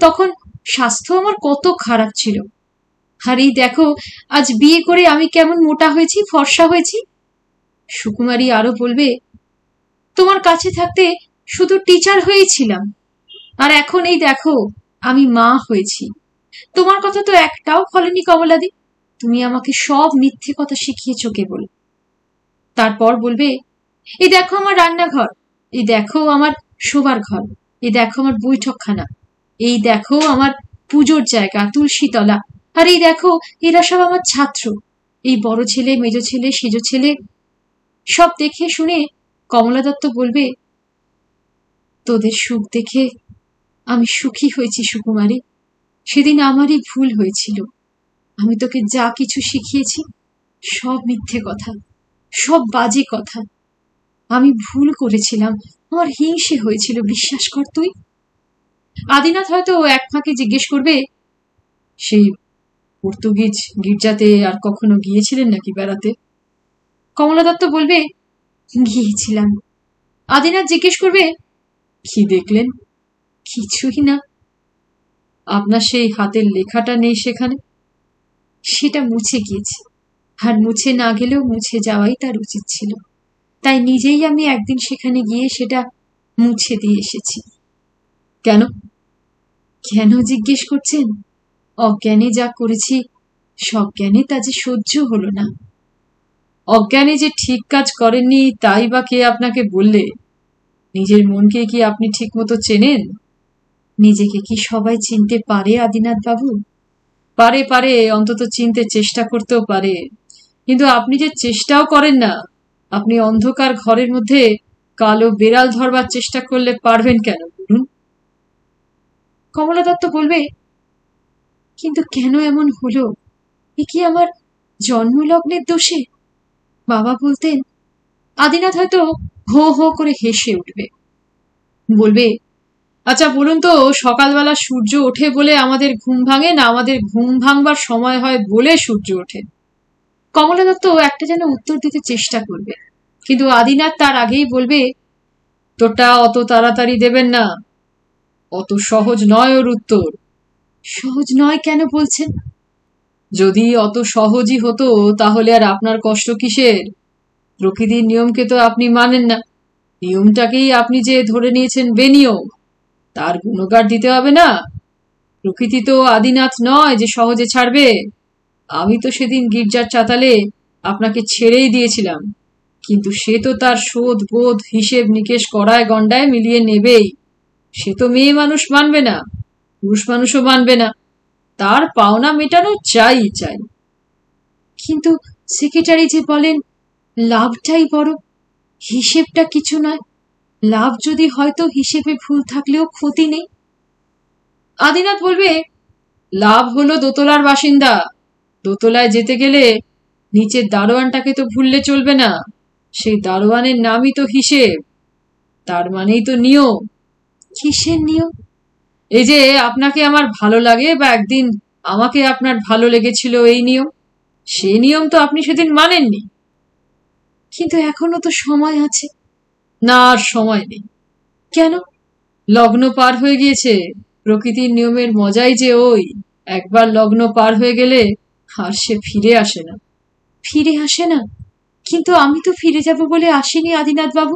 তখন স্বাস্থ্য আমার কত খারাপ ছিল, আর এই দেখো আজ বিয়ে করে আমি কেমন মোটা হয়েছি, ফর্সা হয়েছি। সুকুমারী আরো বলবে, তোমার কাছে থাকতে শুধু টিচার হয়েই ছিলাম, আর এখন এই দেখো আমি মা হয়েছি। তোমার কথা তো একটাও ফলেনি কমলাদি, তুমি আমাকে সব মিথ্যে কথা শিখিয়েছ কেবল। তারপর বলবে, এই দেখো আমার রান্নাঘর, এই দেখো আমার শোবার ঘর, এই দেখো আমার বৈঠকখানা, এই দেখো আমার পুজোর জায়গা তুলসীতলা, আর এই দেখো এরা সব আমার ছাত্র, এই বড় ছেলে, মেজ ছেলে, সেজ ছেলে। সব দেখে শুনে কমলা দত্ত বলবে, তোদের সুখ দেখে আমি সুখী হয়েছি সুকুমারী। সেদিন আমারই ভুল হয়েছিল। আমি তোকে যা কিছু শিখিয়েছি সব মিথ্যে কথা, সব বাজে কথা। আমি ভুল করেছিলাম, আমার হিংসে হয়েছিল, বিশ্বাস কর তুই। আদিনাথ হয়তো এক ফাঁকে জিজ্ঞেস করবে, সেই পর্তুগিজ গির্জাতে আর কখনো গিয়েছিলেন নাকি বেড়াতে? কমলা দত্ত বলবে, গিয়েছিলাম। আদিনাথ জিজ্ঞেস করবে, কি দেখলেন? কিছুই না। আপনার সেই হাতের লেখাটা নেই সেখানে? সেটা মুছে গিয়েছে, আর মুছে না গেলেও মুছে যাওয়াই তার উচিত ছিল। তাই নিজেই আমি একদিন সেখানে গিয়ে সেটা মুছে দিয়ে এসেছি। কেন? কেন জিজ্ঞেস করছেন? অজ্ঞানে যা করেছি সজ্ঞানে তা যে সহ্য হলো না। অজ্ঞানে যে ঠিক কাজ করেননি তাই বা কে আপনাকে বললে? নিজের মনকে কি আপনি ঠিক মতো চেনেন? নিজেকে কি সবাই চিনতে পারে আদিনাথ বাবু? পারে পারে, অন্তত চিনতে চেষ্টা করতেও পারে। কিন্তু আপনি যে চেষ্টাও করেন না। আপনি অন্ধকার ঘরের মধ্যে কালো বেড়াল ধরবার চেষ্টা করলে পারবেন কেন বলুন? কমলা দত্ত বলবে, কিন্তু কেন এমন হলো? এ কি আমার জন্মলগ্নের দোষে? বাবা বলতেন। আদিনাথ হয়তো হো হো করে হেসে উঠবে, বলবে, আচ্ছা বলুন তো, সকালবেলা সূর্য ওঠে বলে আমাদের ঘুম ভাঙে, না আমাদের ঘুম ভাঙবার সময় হয় বলে সূর্য ওঠে? কমলা দত্ত একটা যেন উত্তর দিতে চেষ্টা করবে, কিন্তু আদিনাথ তার আগেই বলবে, তোরটা অত তাড়াতাড়ি দেবেন না, অত সহজ নয় ওর উত্তর। সহজ নয় কেন বলছেন? যদি অত সহজই হতো তাহলে আর আপনার কষ্ট কিসের? প্রকৃতির নিয়মকে তো আপনি মানেন না। নিয়মটাকেই আপনি যে ধরে নিয়েছেন বেনিয়ম, তার গুণগার দিতে হবে না? প্রকৃতি তো আদিনাথ নয় যে সহজে ছাড়বে। আমি তো সেদিন গির্জার চাতালে আপনাকে ছেড়েই দিয়েছিলাম, কিন্তু সে তো তার শোধ বোধ হিসেব নিকেশ করায় গন্ডায় মিলিয়ে নেবেই। সে তো মেয়ে মানুষ মানবে না, পুরুষ মানুষও মানবে না। তার পাওনা মেটানো চাই চাই। কিন্তু সেক্রেটারি যে বলেন লাভটাই বড়, হিসেবটা কিছু নয়। লাভ যদি হয়তো হিসেবে ভুল থাকলেও ক্ষতি নেই। আদিনাথ বলবে, লাভ হলো দোতলার বাসিন্দা। দোতলায় যেতে গেলে নিচের দারোয়ানটাকে তো ভুললে চলবে না। সেই দারোয়ানের নামই তো হিসেব, তার মানেই তো নিয়ম। কিসের নিয়ম? এই যে আপনাকে আমার ভালো লাগে বা একদিন আমাকে আপনার ভালো লেগেছিল, এই নিয়ম। সেই নিয়ম তো আপনি সেদিন মানেননি। কিন্তু এখনো তো সময় আছে। না, আর সময় নেই। কেন? লগ্ন পার হয়ে গিয়েছে। প্রকৃতির নিয়মের মজাই যে ওই, একবার লগ্ন পার হয়ে গেলে আর সে ফিরে আসে না। ফিরে আসে না? কিন্তু আমি তো ফিরে যাব বলে আসিনি আদিনাথ বাবু।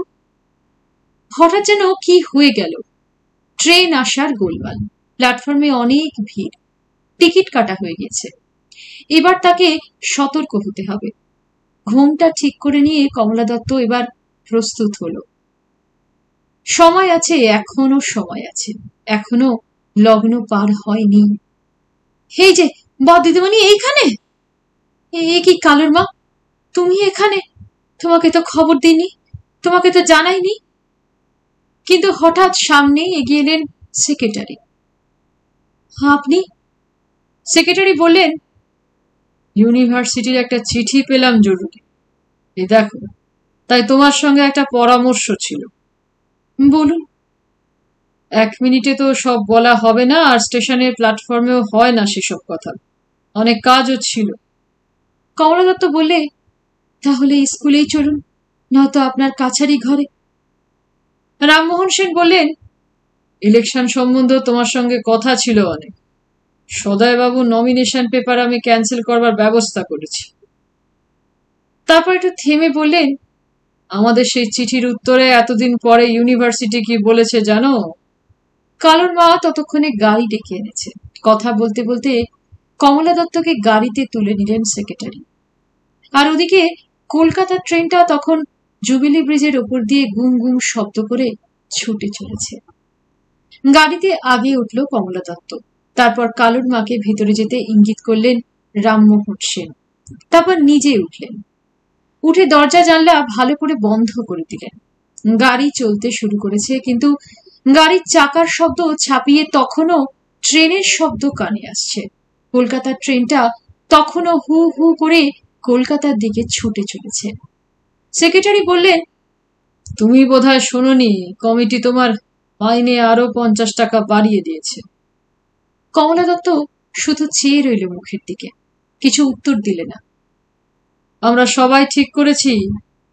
হঠাৎ যেন কি হয়ে গেল। ট্রেন আসার গোলমাল, প্ল্যাটফর্মে অনেক ভিড়, টিকিট কাটা হয়ে গেছে। এবার তাকে সতর্ক হতে হবে। ঘুমটা ঠিক করে নিয়ে কমলা দত্ত এবার প্রস্তুত হলো। সময় আছে, এখনো সময় আছে, এখনো লগ্ন পার হয়নি। এই যে দিদিমণি এইখানে! এ কি কালুর মা, তুমি এখানে? তোমাকে তো খবর দিইনি, তোমাকে তো জানাইনি। কিন্তু হঠাৎ সামনে এগিয়ে এলেন সেক্রেটারি। আপনি? সেক্রেটারি বললেন, ইউনিভার্সিটির একটা চিঠি পেলাম জরুরি। এই দেখো, তাই তোমার সঙ্গে একটা পরামর্শ ছিল। বলুন। 1 মিনিটে তো সব বলা হবে না, আর স্টেশনের প্ল্যাটফর্মেও হয় না সেসব কথা। অনেক কাজও ছিল। কমলা দত্ত বললে, তাহলে স্কুলেই চলুন, নয়তো আপনার কাছারি ঘরে। রামমোহন সেন বললেন, ইলেকশন সম্বন্ধে তোমার সঙ্গে কথা ছিল অনেক। সদয়বাবু নমিনেশন পেপার আমি ক্যান্সেল করবার ব্যবস্থা করেছি। তারপর একটু থেমে বললেন, আমাদের সেই চিঠির উত্তরে এতদিন পরে ইউনিভার্সিটি কি বলেছে জানো? কালুর মা ততক্ষণে গাড়ি ডেকে এনেছে। কথা বলতে বলতে কমলা দত্তকে গাড়িতে তুলে নিলেন সেক্রেটারি। আর ওদিকে কলকাতার ট্রেনটা তখন জুবিলি ব্রিজের ওপর দিয়ে গুম গুম শব্দ করে ছুটে চলেছে। গাড়িতে আগে উঠল কমলা দত্ত। তারপর কালুর মাকে ভেতরে যেতে ইঙ্গিত করলেন রামমোহন সেন। তারপর নিজে উঠলেন। উঠে দরজা জানলা ভালো করে বন্ধ করে দিলেন। গাড়ি চলতে শুরু করেছে, কিন্তু গাড়ির চাকার শব্দ ছাপিয়ে তখনও ট্রেনের শব্দ কানে আসছে। কলকাতার ট্রেনটা তখনও হু হু করে কলকাতার দিকে ছুটে চলেছে। সেক্রেটারি বললেন, তুমি বোধহয় শোনোনি, কমিটি তোমার মাইনে আরো 50 টাকা বাড়িয়ে দিয়েছে। কমলা দত্ত শুধু চেয়ে রইল মুখের দিকে, কিছু উত্তর দিলে না। আমরা সবাই ঠিক করেছি,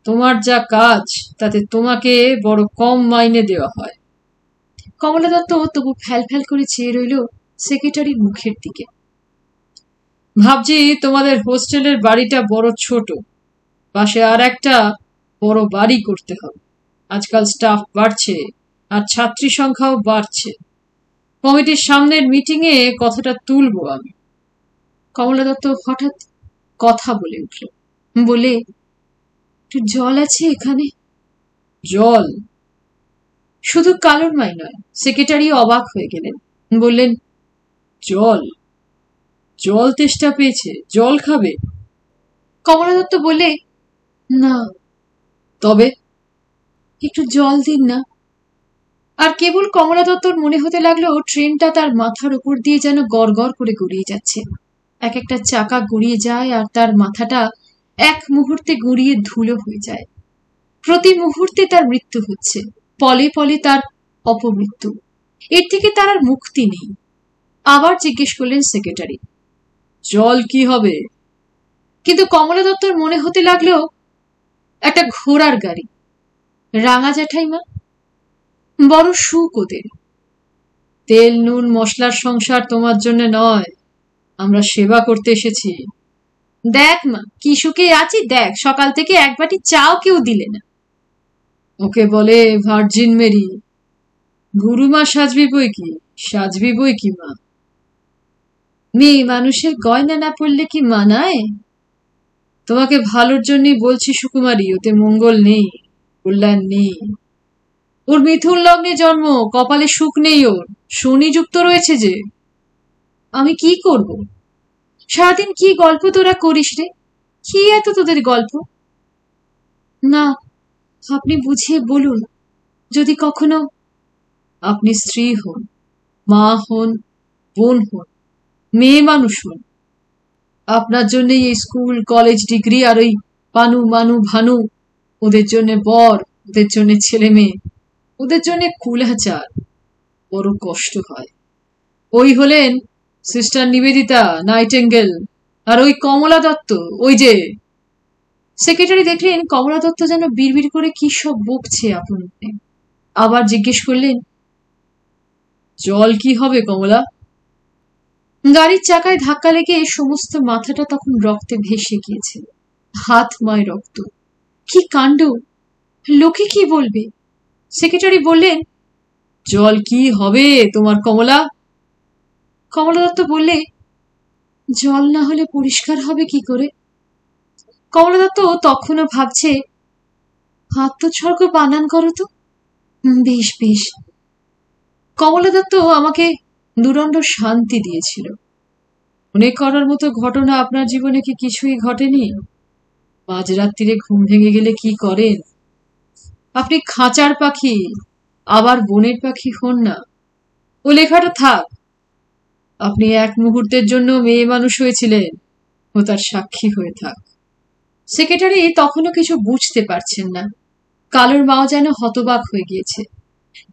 তোমার যা কাজ তাতে তোমাকে বড় কম মাইনে দেওয়া হয়। কমলা দত্ত তবু ফ্যাল ফ্যাল করে চেয়ে রইল সেক্রেটারির মুখের দিকে। ভাবছি তোমাদের হোস্টেলের বাড়িটা বড় ছোট, পাশে আর একটা বড় বাড়ি করতে হবে। আজকাল স্টাফ বাড়ছে আর ছাত্রী সংখ্যাও বাড়ছে। কমিটির সামনের মিটিং এ কথাটা তুলবো আমি। কমলা দত্ত হঠাৎ কথা বলে উঠল, বলে, একটু জল আছে এখানে? জল? শুধু কালোর মাই নয়, সেক্রেটারি অবাক হয়ে গেলেন। বললেন, জল? জল তেষ্টা পেয়েছে, জল খাবে? কমলা দত্ত বললে, না। তবে? একটু জল দিন না। আর কেবল কমলা দত্তর মনে হতে লাগলো ট্রেনটা তার মাথার উপর দিয়ে যেন গড়গড় করে গড়িয়ে যাচ্ছে। এক একটা চাকা গড়িয়ে যায় আর তার মাথাটা এক মুহূর্তে গড়িয়ে ধুলো হয়ে যায়। প্রতি মুহূর্তে তার মৃত্যু হচ্ছে, পলে পলে তার অপমৃত্যু। এর থেকে তার আর মুক্তি নেই। আবার জিজ্ঞেস করলেন সেক্রেটারি, জল কি হবে? কিন্তু কমলা দত্তর মনে হতে লাগলো একটা ঘোড়ার গাড়ি। রাঙা জ্যাঠাইমা, বড় সুখ ওদের। তেল নুন মশলার সংসার তোমার জন্য নয়, আমরা সেবা করতে এসেছি। দেখ মা, কি সুখে আছি দেখ, সকাল থেকে এক বাটি চাও কেউ দিলে না। ওকে বলে ভার্জিন মেরি। গুরুমা সাজবি বই কি, সাজবি বই কি মা? মেয়ে মানুষের গয়না না পড়লে কি মানায়? তোমাকে ভালোর জন্যই বলছি সুকুমারী, ওতে মঙ্গল নেই, কল্যাণ নেই। ওর মিথুন লগ্নে জন্ম, কপালে সুখ নেই, ওর শনি যুক্ত রয়েছে যে। আমি কি করব? সারাদিন কি গল্প তোরা করিস রে? কি এত তোদের গল্প? না, আপনি বুঝিয়ে বলুন। যদি কখনো আপনি স্ত্রী হন, মা হন, বোন হন, মেয়ে মানুষ হন, আপনার জন্য এই স্কুল কলেজ ডিগ্রি আর ওই পানু মানু ভানু, ওদের জন্য বর, ওদের জন্য ছেলে মেয়ে, ওদের জন্য কুলাচার, বড় কষ্ট হয়। ওই হলেন সিস্টার নিবেদিতা নাইটেঙ্গেল, আর ওই কমলা দত্ত, ওই যে। সেক্রেটারি দেখলেন কমলা দত্ত যেন বিড়বিড় করে কি সব বকছে আপন মনে। আবার জিজ্ঞেস করলেন, জল কি হবে কমলা? গাড়ির চাকায় ধাক্কা লেগে সমস্ত মাথাটা তখন রক্তে ভেসে গিয়েছিল, হাত ময় রক্ত। কি কাণ্ড! লোকে কি বলবে? সেক্রেটারি বললেন, জল কি হবে তোমার কমলা? কমলা দত্ত বললে, জল না হলে পরিষ্কার হবে কি করে? কমলা দত্ত তখনও ভাবছে, আত্মোৎসর্গ বানান করো তো। বেশ বেশ। কমলা দত্ত আমাকে দুরন্ত শান্তি দিয়েছিল। মনে করার মতো ঘটনা আপনার জীবনে কি কিছুই ঘটেনি? মাঝরাত্রিরে ঘুম ভেঙে গেলে কি করেন? আপনি খাঁচার পাখি, আবার বনের পাখি হন না। ও লেখাটা থাক। আপনি এক মুহূর্তের জন্য মেয়ে মানুষ হয়েছিলেন, ও তার সাক্ষী হয়ে থাক। সেক্রেটারি তখনও কিছু বুঝতে পারছেন না। কালোর মাও যেন হতবাক হয়ে গিয়েছে।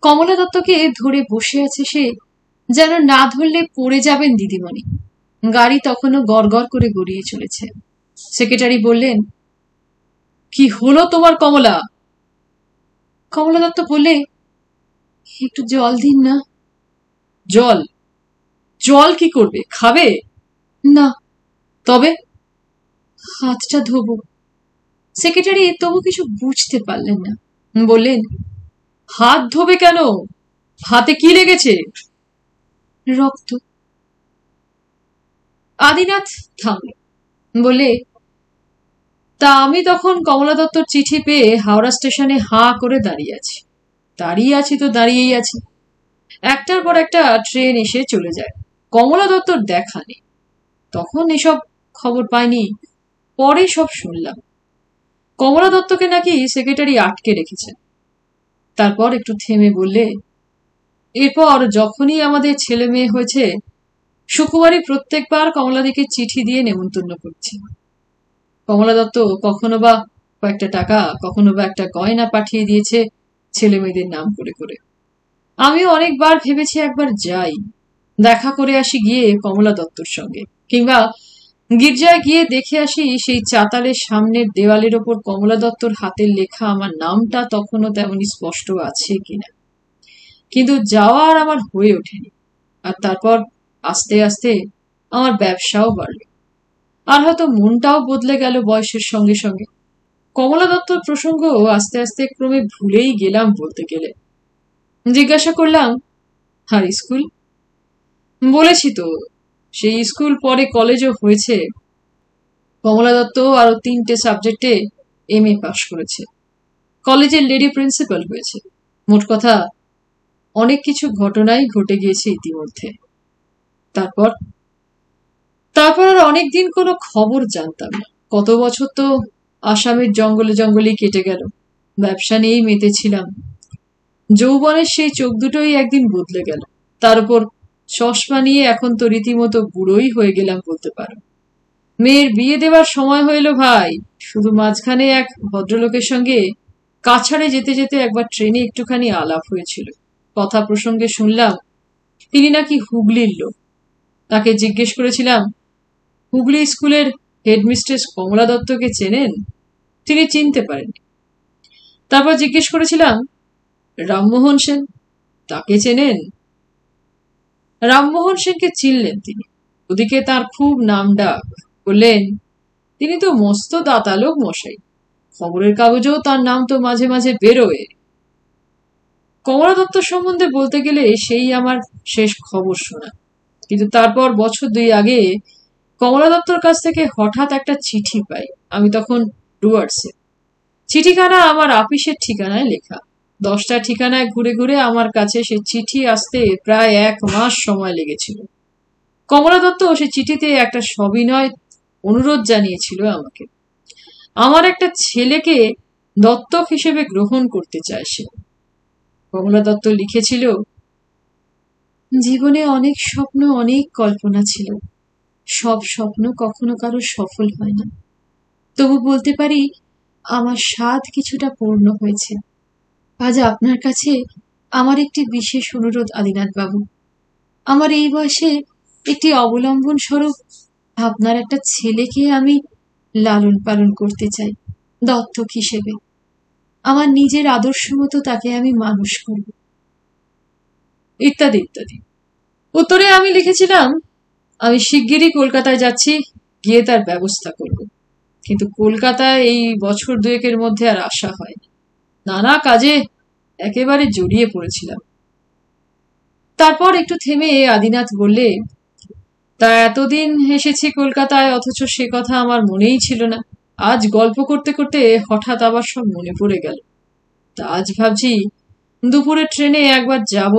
কমলা দত্তকে ধরে বসে আছে সে, যেন না ধরলে পড়ে যাবেন দিদিমণি। গাড়ি তখনও গড়গড় করে গড়িয়ে চলেছে। সেক্রেটারি বললেন, কি হলো তোমার কমলা? কমলা দত্ত বললে, একটু জল দিন না। জল? জল কি করবে, খাবে? না। তবে? হাতটা ধোবো। সেক্রেটারি তবু কিছু বুঝতে পারলেন না। বললেন, হাত ধোবে কেন? হাতে কি লেগেছে? রক্ত। আদিনাথ থামল, বলে, তা আমি তখন কমলা দত্তর চিঠি পেয়ে হাওড়া স্টেশনে হাঁ করে দাঁড়িয়ে আছি। তো দাঁড়িয়েই আছি। একটার পর একটা ট্রেন এসে চলে যায়, কমলা দত্তর দেখা নেই। তখন এসব খবর পাইনি, পরে সব শুনলাম। কমলা দত্তকে নাকি সেক্রেটারি আটকে রেখেছেন। তারপর একটু থেমে বললে, এরপর যখনই আমাদের ছেলে মেয়ে হয়েছে, সুকুমারী প্রত্যেকবার কমলাদিকে চিঠি দিয়ে নেমন্তন্ন করছে। কমলা দত্ত কখনো বা কয়েকটা টাকা, কখনো বা একটা গয়না পাঠিয়ে দিয়েছে ছেলে মেয়েদের নাম করে করে। আমিও অনেকবার ভেবেছি একবার যাই, দেখা করে আসি গিয়ে কমলা দত্তর সঙ্গে, কিংবা গির্জায় গিয়ে দেখে আসি সেই চাতালের সামনের দেওয়ালের ওপর কমলা দত্তর হাতের লেখা আমার নামটা তখনও তেমনি স্পষ্ট আছে কিনা। কিন্তু যাওয়া আর আমার হয়ে ওঠেনি। আর তারপর আস্তে আস্তে আমার ব্যবসাও বাড়ল, আর হয়তো মনটাও বদলে গেল বয়সের সঙ্গে সঙ্গে। কমলা দত্তর প্রসঙ্গ আস্তে আস্তে ক্রমে ভুলেই গেলাম বলতে গেলে। জিজ্ঞাসা করলাম, আর স্কুল? বলেছি তো, সেই স্কুল পরে কলেজও হয়েছে। কমলা দত্ত আরো 3টে সাবজেক্টে MA পাশ করেছে, কলেজের লেডি প্রিন্সিপাল হয়েছে। মোট কথা অনেক কিছু ঘটনাই ঘটে গিয়েছে ইতিমধ্যে। তারপর তারপর আর অনেকদিন কোনো খবর জানতাম না। কত বছর তো আসামের জঙ্গলে জঙ্গলেই কেটে গেল, ব্যবসা নিয়েই মেতেছিলাম। যৌবনের সেই চোখ দুটোই একদিন বদলে গেল। তার উপর চশমা নিয়ে এখন তো রীতিমতো বুড়োই হয়ে গেলাম বলতে পারো। মেয়ের বিয়ে দেওয়ার সময় হইল ভাই, শুধু মাঝখানে এক ভদ্রলোকের সঙ্গে কাছাড়ে যেতে যেতে একবার ট্রেনে একটুখানি আলাপ হয়েছিল। কথা প্রসঙ্গে শুনলাম তিনি নাকি হুগলির লোক। তাকে জিজ্ঞেস করেছিলাম, হুগলি স্কুলের হেডমিস্ট্রেস কমলা দত্তকে চেনেন? তিনি চিনতে পারেননি। তারপর জিজ্ঞেস করেছিলাম, রামমোহন সেন, তাকে চেনেন? রামমোহন সেনকে চিনলেন তিনি। ওদিকে তার খুব নাম ডাক। বললেন, তিনি তো মস্ত দাতা লোক মশাই, খবরের কাগজেও তার নাম তো মাঝে মাঝে বেরোয়। কমলা দত্ত সম্বন্ধে বলতে গেলে সেই আমার শেষ খবর শোনা। কিন্তু তারপর বছর 2 আগে কমলা দত্তর কাছ থেকে হঠাৎ একটা চিঠি পাই। আমি তখন ডুয়ার্সে। চিঠিখানা আমার আপিসের ঠিকানায় লেখা। 10টা ঠিকানায় ঘুরে ঘুরে আমার কাছে সে চিঠি আসতে প্রায় 1 মাস সময় লেগেছিল। কমলা দত্ত সে চিঠিতে একটা সবিনয় অনুরোধ জানিয়েছিল আমাকে। আমার একটা ছেলেকে দত্তক হিসেবে গ্রহণ করতে চায় সে। কমলা দত্ত লিখেছিল, জীবনে অনেক স্বপ্ন, অনেক কল্পনা ছিল। সব স্বপ্ন কখনো কারো সফল হয় না। তবু বলতে পারি আমার স্বাদ কিছুটা পূর্ণ হয়েছে। আজ আপনার কাছে আমার একটি বিশেষ অনুরোধ আদিনাথ বাবু। আমার এই বয়সে একটি অবলম্বন স্বরূপ আপনার একটা ছেলেকে আমি লালন পালন করতে চাই দত্তক হিসেবে। আমার নিজের আদর্শ মতো তাকে আমি মানুষ করব, ইত্যাদি ইত্যাদি। উত্তরে আমি লিখেছিলাম, আমি শিগগিরই কলকাতায় যাচ্ছি, গিয়ে তার ব্যবস্থা করব। কিন্তু কলকাতায় এই বছর 2 মধ্যে আর আসা হয়নি। নানা কাজে একেবারে জড়িয়ে পড়েছিলাম। তারপর একটু থেমে আদিনাথ বললে, তা এতদিন এসেছি কলকাতায়, অথচ সে কথা আমার মনেই ছিল না। আজ গল্প করতে করতে হঠাৎ আবার সব মনে পড়ে গেল। তা আজ ভাবছি দুপুরে ট্রেনে একবার যাব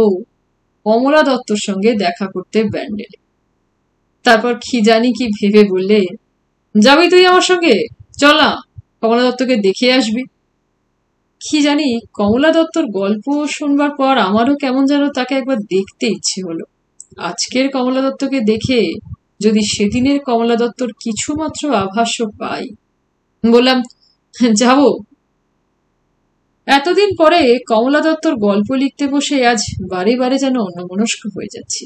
কমলা দত্তর সঙ্গে দেখা করতে ব্যান্ডেলে। তারপর কি জানি কি ভেবে বললে, যাবি তুই আমার সঙ্গে? চল না, কমলা দত্তকে দেখে আসবি। কি জানি, কমলা দত্তর গল্প শুনবার পর আমারও কেমন যেন তাকে একবার দেখতে ইচ্ছে হলো। আজকের কমলা দত্তকে দেখে যদি সেদিনের কমলা দত্তর কিছুমাত্র আভাসও পাই। বললাম, যাব। এতদিন পরে কমলা দত্তর গল্প লিখতে বসে আজ বারে বারে যেন অন্যমনস্ক হয়ে যাচ্ছি।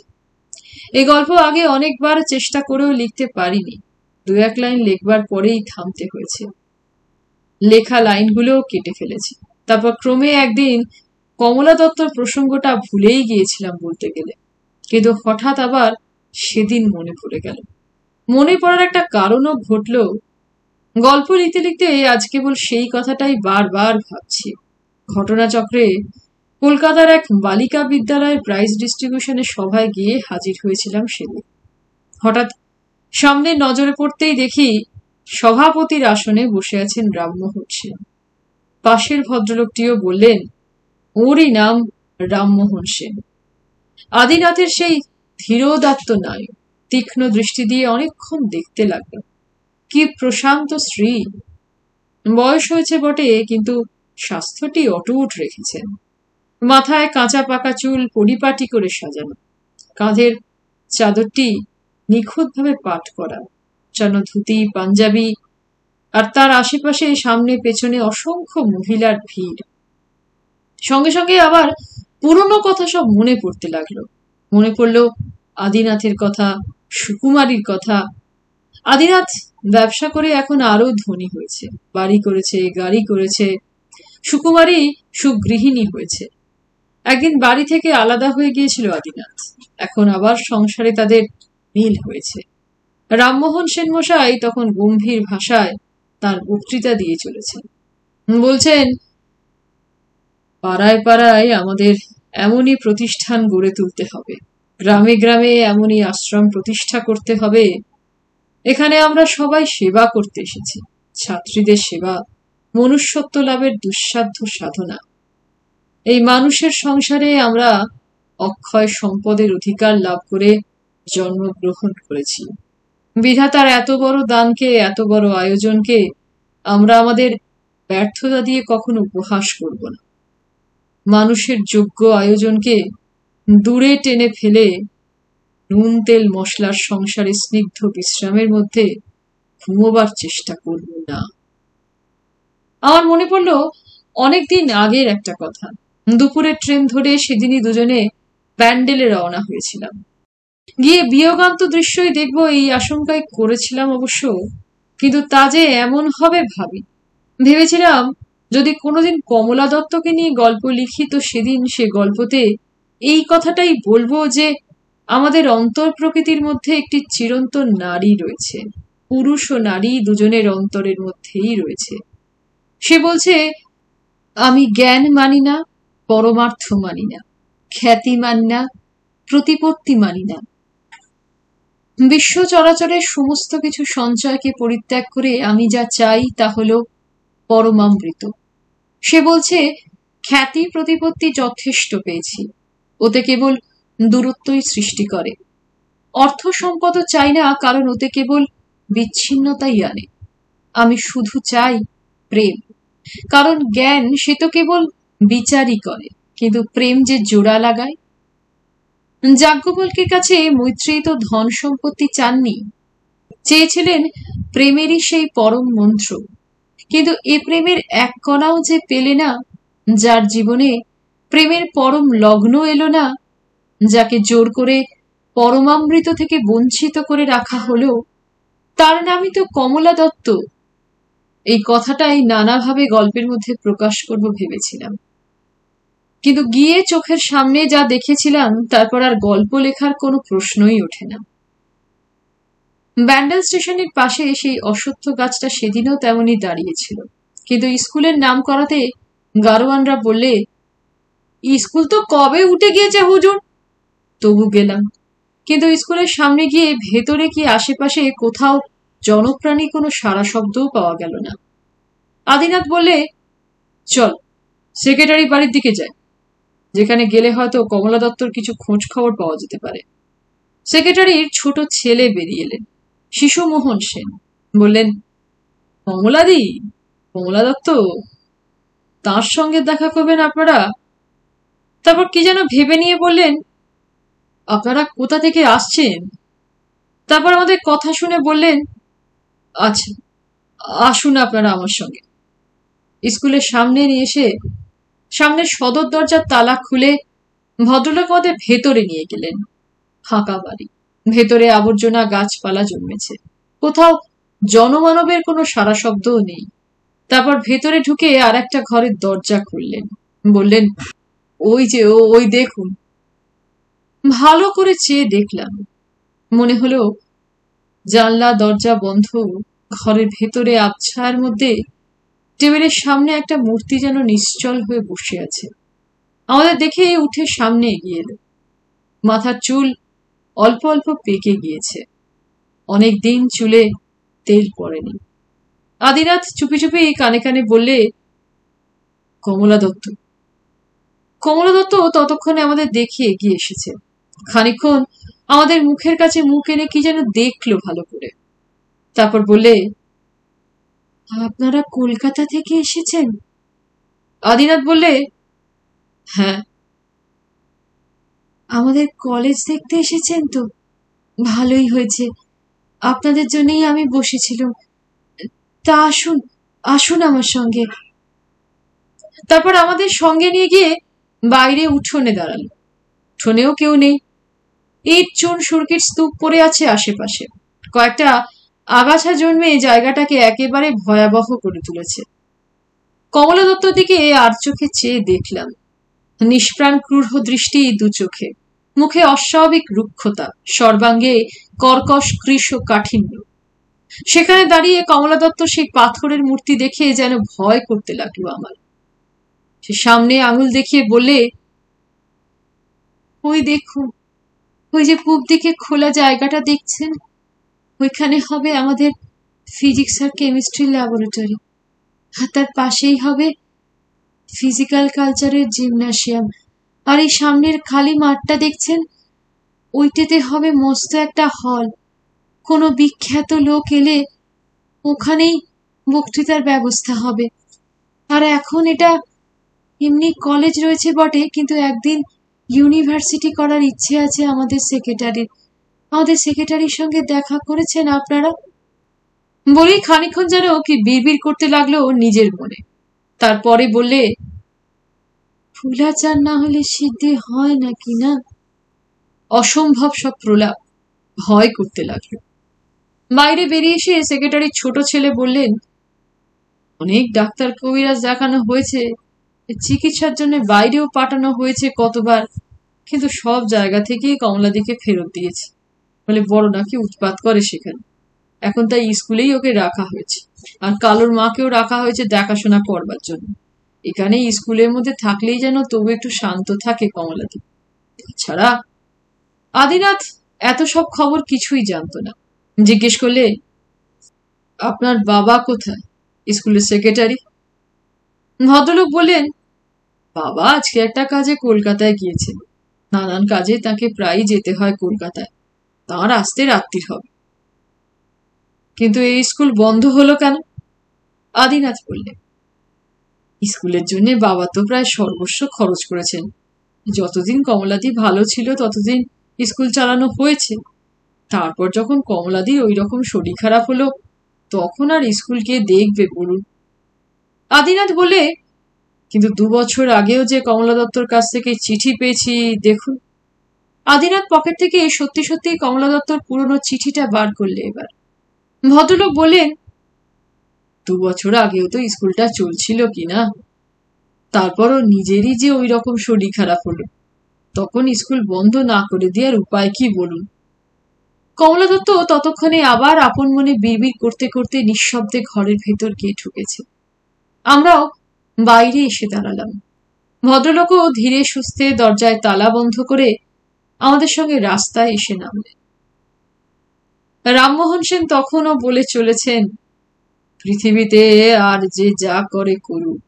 এই গল্প আগে অনেকবার চেষ্টা করেও লিখতে পারিনি। 2-1 লাইন লেখবার পরেই থামতে হয়েছে। লেখা লাইনগুলোও কেটে ফেলেছি। তারপর ক্রমে একদিন কমলা দত্তর প্রসঙ্গটা ভুলেই গিয়েছিলাম বলতে গেলে। কিন্তু হঠাৎ আবার সেদিন মনে পড়ে গেল। মনে পড়ার একটা কারণও ঘটল। গল্প লিখতে লিখতে আজ কেবল সেই কথাটাই বারবার ভাবছি। ঘটনাচক্রে কলকাতার এক বালিকা বিদ্যালয়ের প্রাইজ ডিস্ট্রিবিউশনের সভায় গিয়ে হাজির হয়েছিলাম সেদিন। হঠাৎ সামনে নজরে পড়তেই দেখি সভাপতির আসনে বসে আছেন রামমোহন সেন। পাশের ভদ্রলোকটিও বললেন, ওরই নাম রামমোহন সেন। আদিনাথের সেই ধীরোদাত্ত নায়ক তীক্ষ্ণ দৃষ্টি দিয়ে অনেকক্ষণ দেখতে লাগলো। কি প্রশান্ত শ্রী! বয়স হয়েছে বটে, কিন্তু স্বাস্থ্যটি অটুট রেখেছেন। মাথায় কাঁচা পাকা চুল পরিপাটি করে সাজানো, কাঁধের চাদরটি নিখুঁতভাবে পাট করা, যেন ধুতি পাঞ্জাবি, আর তার আশেপাশে সামনে পেছনে অসংখ্য মহিলার ভিড়। সঙ্গে সঙ্গে আবার পুরনো কথা সব মনে পড়তে লাগলো। মনে পড়ল আদিনাথের কথা, সুকুমারীর কথা। আদিনাথ ব্যবসা করে এখন আরো ধনী হয়েছে, বাড়ি করেছে, গাড়ি করেছে। সুকুমারী সুগৃহিণী হয়েছে। একদিন বাড়ি থেকে আলাদা হয়ে গিয়েছিল আদিনাথ, এখন আবার সংসারে তাদের মিল হয়েছে। রামমোহন সেন মশাই তখন গম্ভীর ভাষায় তার বক্তৃতা দিয়ে চলেছেন। বলছেন, পাড়ায় পাড়ায় আমাদের এমনই প্রতিষ্ঠান গড়ে তুলতে হবে, গ্রামে গ্রামে এমনই আশ্রম প্রতিষ্ঠা করতে হবে। এখানে আমরা সবাই সেবা করতে এসেছি, ছাত্রীদের সেবা মনুষ্যত্ব লাভের দুঃসাধ্য সাধনা। এই মানুষের সংসারে আমরা অক্ষয় সম্পদের অধিকার লাভ করে জন্মগ্রহণ করেছি। বিধাতার এত বড় দানকে, এত বড় আয়োজনকে আমরা আমাদের ব্যর্থতা দিয়ে কখনো উপহাস করব না। মানুষের যোগ্য আয়োজনকে দূরে টেনে ফেলে নুন তেল মশলার সংসারে স্নিগ্ধ বিশ্রামের মধ্যে ঘুমোবার চেষ্টা করব না। আমার মনে পড়ল অনেকদিন আগের একটা কথা। দুপুরের ট্রেন ধরে সেদিনই দুজনে ব্যান্ডেলে রওনা হয়েছিলাম। গিয়ে বিয়োগান্ত দৃশ্যই দেখব এই আশঙ্কায় করেছিলাম অবশ্য, কিন্তু তা যে এমন হবে ভেবেছিলাম যদি কোনোদিন কমলা দত্তকে নিয়ে গল্প লিখি তো সেদিন সে গল্পতে এই কথাটাই বলবো যে আমাদের অন্তর প্রকৃতির মধ্যে একটি চিরন্তন নারী রয়েছে, পুরুষ ও নারী দুজনের অন্তরের মধ্যেই রয়েছে। সে বলছে, আমি জ্ঞান মানি না, পরমার্থ মানি না, খ্যাতি মানি না, প্রতিপত্তি মানি না। বিশ্ব চরাচরের সমস্ত কিছু সঞ্চয়কে পরিত্যাগ করে আমি যা চাই তা হলো পরমামৃত। সে বলছে, খ্যাতি প্রতিপত্তি যথেষ্ট পেয়েছি, ওতে কেবল দূরত্বই সৃষ্টি করে। অর্থ সম্পদও চাই না, কারণ ওতে কেবল বিচ্ছিন্নতাই আনে। আমি শুধু চাই প্রেম, কারণ জ্ঞান সে তো কেবল বিচারই করে, কিন্তু প্রেম যে জোড়া লাগায়। যাজ্ঞবল্কের কাছে মৈত্রেয়ী তো ধন সম্পত্তি চাননি, চেয়েছিলেন প্রেমেরই সেই পরম মন্ত্র। কিন্তু এ প্রেমের এক কণাও যে পেলে না, যার জীবনে প্রেমের পরম লগ্ন এলো না, যাকে জোর করে পরমামৃত থেকে বঞ্চিত করে রাখা হলো, তার নামই তো কমলা দত্ত। এই কথাটাই নানাভাবে গল্পের মধ্যে প্রকাশ করব ভেবেছিলাম, কিন্তু গিয়ে চোখের সামনে যা দেখেছিলাম তারপর আর গল্প লেখার কোনো প্রশ্নই ওঠে না। ব্যান্ডেল স্টেশনের পাশে সেই অশ্বত্থ গাছটা সেদিনও তেমনই দাঁড়িয়েছিল, কিন্তু স্কুলের নাম করাতে গারোয়ানরা বললে, স্কুল তো কবে উঠে গিয়েছে হুজুর। তবু গেলাম, কিন্তু স্কুলের সামনে গিয়ে ভেতরে কি আশেপাশে কোথাও জনপ্রাণী কোনো সারা শব্দও পাওয়া গেল না। আদিনাথ বললে, চল সেক্রেটারি বাড়ির দিকে যাই, যেখানে গেলে হয়তো কমলা দত্তর কিছু খোঁজ খবর পাওয়া যেতে পারে। সেক্রেটারির ছোট ছেলে বেরিয়ে এলেন, শিশুমোহন সেন। বললেন, কমলাদি, কমলা দত্ত, তার সঙ্গে দেখা করবেন আপনারা। তারপর কি যেন ভেবে নিয়ে বললেন, আপনারা কোথা থেকে আসছেন? তারপর আমাদের কথা শুনে বললেন, আচ্ছা আসুন আপনারা আমার সঙ্গে। স্কুলের সামনে নিয়ে এসে সামনের সদর দরজার তালা খুলে ভদ্রলোক আমাদের ভেতরে নিয়ে গেলেন। ফাঁকা বাড়ি, ভেতরে আবর্জনা গাছপালা জন্মেছে, কোথাও জনমানবের কোনো সারা শব্দও নেই। তারপর ভেতরে ঢুকে আর একটা ঘরের দরজা খুললেন, বললেন, ওই যে ওই দেখুন। ভালো করে চেয়ে দেখলাম, মনে হলো জানলা দরজা বন্ধ, ঘরের ভেতরে আবছায়ার মধ্যে টেবিলের সামনে একটা মূর্তি যেন নিশ্চল হয়ে বসে আছে। আমাদের দেখে উঠে সামনে এগিয়ে এলো। মাথার চুল অল্প অল্প পেকে গিয়েছে, অনেক দিন চুলে তেল পড়েনি। আদিনাথ চুপি চুপি কানে কানে বললে, কমলা দত্ত। কমলা দত্ত ততক্ষণে আমাদের দেখে এগিয়ে এসেছে। খানিকক্ষণ আমাদের মুখের কাছে মুখ এনে কি যেন দেখলো ভালো করে, তারপর বললে, আপনারা কলকাতা থেকে এসেছেন? আদিনাথ বললে, হ্যাঁ। আমাদের কলেজ দেখতে এসেছেন তো? ভালোই হয়েছে, আপনাদের জন্যই আমি বসেছিলাম। তা আসুন, আসুন আমার সঙ্গে। তারপর আমাদের সঙ্গে নিয়ে গিয়ে বাইরে উঠোনে দাঁড়ালো। উঠোনেও কেউ নেই। ইট চুন সুরকির স্তূপ পড়ে আছে আশেপাশে। কয়েকটা আগাছা জন্মে জায়গাটাকে একেবারে ভয়াবহ করে তুলেছে। কমলা দত্তর দিকে আর চোখে চেয়ে দেখলাম। নিষ্প্রাণ ক্রূর দৃষ্টি দু চোখে, মুখে অস্বাভাবিক রুক্ষতা, সর্বাঙ্গে কর্কশ কৃশ কাঠিন্য। সেখানে দাঁড়িয়ে কমলা দত্ত সেই পাথরের মূর্তি দেখে যেন ভয় করতে লাগলো আমার। সে সামনে আঙুল দেখিয়ে বললে, ওই দেখুন, ওই যে পূব দিকে খোলা জায়গাটা দেখছেন, ওইখানে হবে আমাদের ফিজিক্স আর কেমিস্ট্রি ল্যাবরেটরি, আর তার পাশেই হবে ফিজিক্যাল কালচারের জিমনাসিয়াম। আর এই সামনের খালি মাঠটা দেখছেন, ওইটাতে হবে মস্ত একটা হল। কোনো বিখ্যাত লোক এলে ওখানেই বক্তৃতার ব্যবস্থা হবে। আর এখন এটা এমনি কলেজ রয়েছে বটে, কিন্তু একদিন ইউনিভার্সিটি করার ইচ্ছে আছে আমাদের সেক্রেটারির। আমাদের সেক্রেটারির সঙ্গে দেখা করেছেন আপনারা? বলেই খানিক্ষণ যেন কি বিড়বিড় করতে লাগলো নিজের মনে। তারপরে বললে, ফুলাচার না হলে সিদ্ধি হয় নাকি না? অসম্ভব সব প্রলাপ। ভয় করতে লাগলো। বাইরে বেরিয়ে এসে সেক্রেটারির ছোট ছেলে বললেন, অনেক ডাক্তার কবিরাজ দেখানো হয়েছে, চিকিৎসার জন্য বাইরেও পাঠানো হয়েছে কতবার, কিন্তু সব জায়গা থেকেই কমলাদিকে ফেরত দিয়েছে। বলে বড় নাকি উৎপাত করে সেখানে। এখন তাই স্কুলেই ওকে রাখা হয়েছে, আর কালোর মাকেও রাখা হয়েছে দেখাশোনা করবার জন্য। এখানে স্কুলের মধ্যে থাকলেই যেন তবু একটু শান্ত থাকে কমলাদি। তাছাড়া আদিনাথ এত সব খবর কিছুই জানতো না। জিজ্ঞেস করলে, আপনার বাবা কোথায়? স্কুলের সেক্রেটারি। ভদ্রলোক বললেন, বাবা আজকে একটা কাজে কলকাতায় গিয়েছিল। নানান কাজে তাকে প্রায়ই যেতে হয় কলকাতায়। তাঁর আসতে রাত্রির হবে। কিন্তু এই স্কুল বন্ধ হলো কেন? আদিনাথ বললেন, স্কুলের জন্য বাবা তো প্রায় সর্বস্ব খরচ করেছেন। যতদিন কমলাদি ভালো ছিল ততদিন স্কুল চালানো হয়েছে। তারপর যখন কমলাদির ওই রকম শরীর খারাপ হলো, তখন আর স্কুল কে দেখবে বলুন? আদিনাথ বলে, কিন্তু 2 বছর আগেও যে কমলা দত্তর কাছ থেকে চিঠি পেয়েছি দেখুন। আদিনাথ পকেট থেকে সত্যি সত্যি কমলা দত্তর পুরনো চিঠিটা বার করলে এবার। ভদ্রলোক বললেন, 2 বছর আগেও তো স্কুলটা চলছিল কিনা। তারপরও নিজেরই যে ওই রকম শরীর খারাপ হলো, তখন স্কুল বন্ধ না করে দেওয়ার উপায় কি বলুন? কমলা দত্ত ততক্ষণে আবার আপন মনে বিড়বিড় করতে করতে নিঃশব্দে ঘরের ভেতর গিয়ে ঢুকেছে। আমরাও বাইরে এসে দাঁড়ালাম। ভদ্রলোকও ধীরে সুস্থে দরজায় তালা বন্ধ করে আমাদের সঙ্গে রাস্তায় এসে নামলেন। রামমোহন সেন তখনও বলে চলেছেন, পৃথিবীতে আর যে যা করে করুক,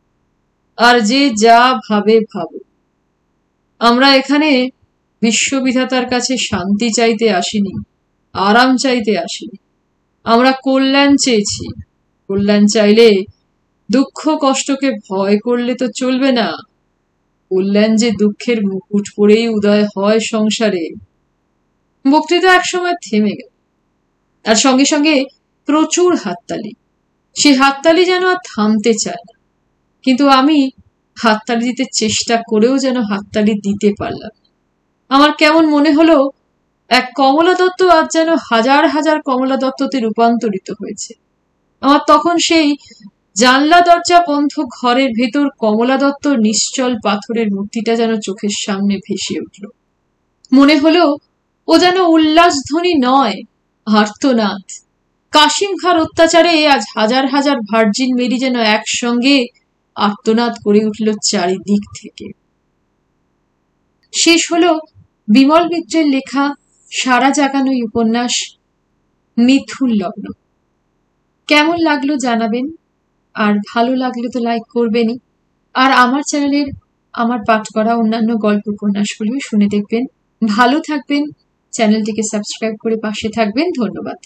আর যে যা ভাবে ভাবুক, আমরা এখানে বিশ্ববিধাতার কাছে শান্তি চাইতে আসিনি, আরাম চাইতে আসিনি। আমরা কল্যাণ চেয়েছি। কল্যাণ চাইলে দুঃখ কষ্টকে ভয় করলে তো চলবে না। কল্যাণ যে দুঃখের মুকুট পরেই উদয় হয় সংসারে। বক্তৃতা একসময় থেমে গেল, আর সঙ্গে সঙ্গে প্রচুর হাততালি। সে হাততালি যেন আর থামতে চায় না, কিন্তু আমি হাততালি দিতে চেষ্টা করেও যেন হাততালি দিতে পারলাম। আমার কেমন মনে হলো এক কমলা দত্ত আজ যেন হাজার হাজার কমলা দত্ততে রূপান্তরিত হয়েছে। আমার তখন সেই জানলা দরজা বন্ধ ঘরের ভেতর কমলা দত্ত নিশ্চল পাথরের মূর্তিটা যেন চোখের সামনে ভেসে উঠল। মনে হলো ও যেন উল্লাসধ্বনি নয়, আর্তনাদ। কাশিম খাঁর অত্যাচারে আজ হাজার হাজার ভার্জিন মেরি যেন একসঙ্গে আর্তনাদ করে উঠল চারিদিক থেকে। শেষ হলো বিমল মিত্রের লেখা সারা জাগানো উপন্যাস মিথুন লগ্ন। কেমন লাগলো জানাবেন, আর ভালো লাগলে তো লাইক করবেনই। আর আমার চ্যানেলের আমার পাঠ করা অন্যান্য গল্প উপন্যাসগুলিও শুনে দেখবেন। ভালো থাকবেন, চ্যানেলটিকে সাবস্ক্রাইব করে পাশে থাকবেন। ধন্যবাদ।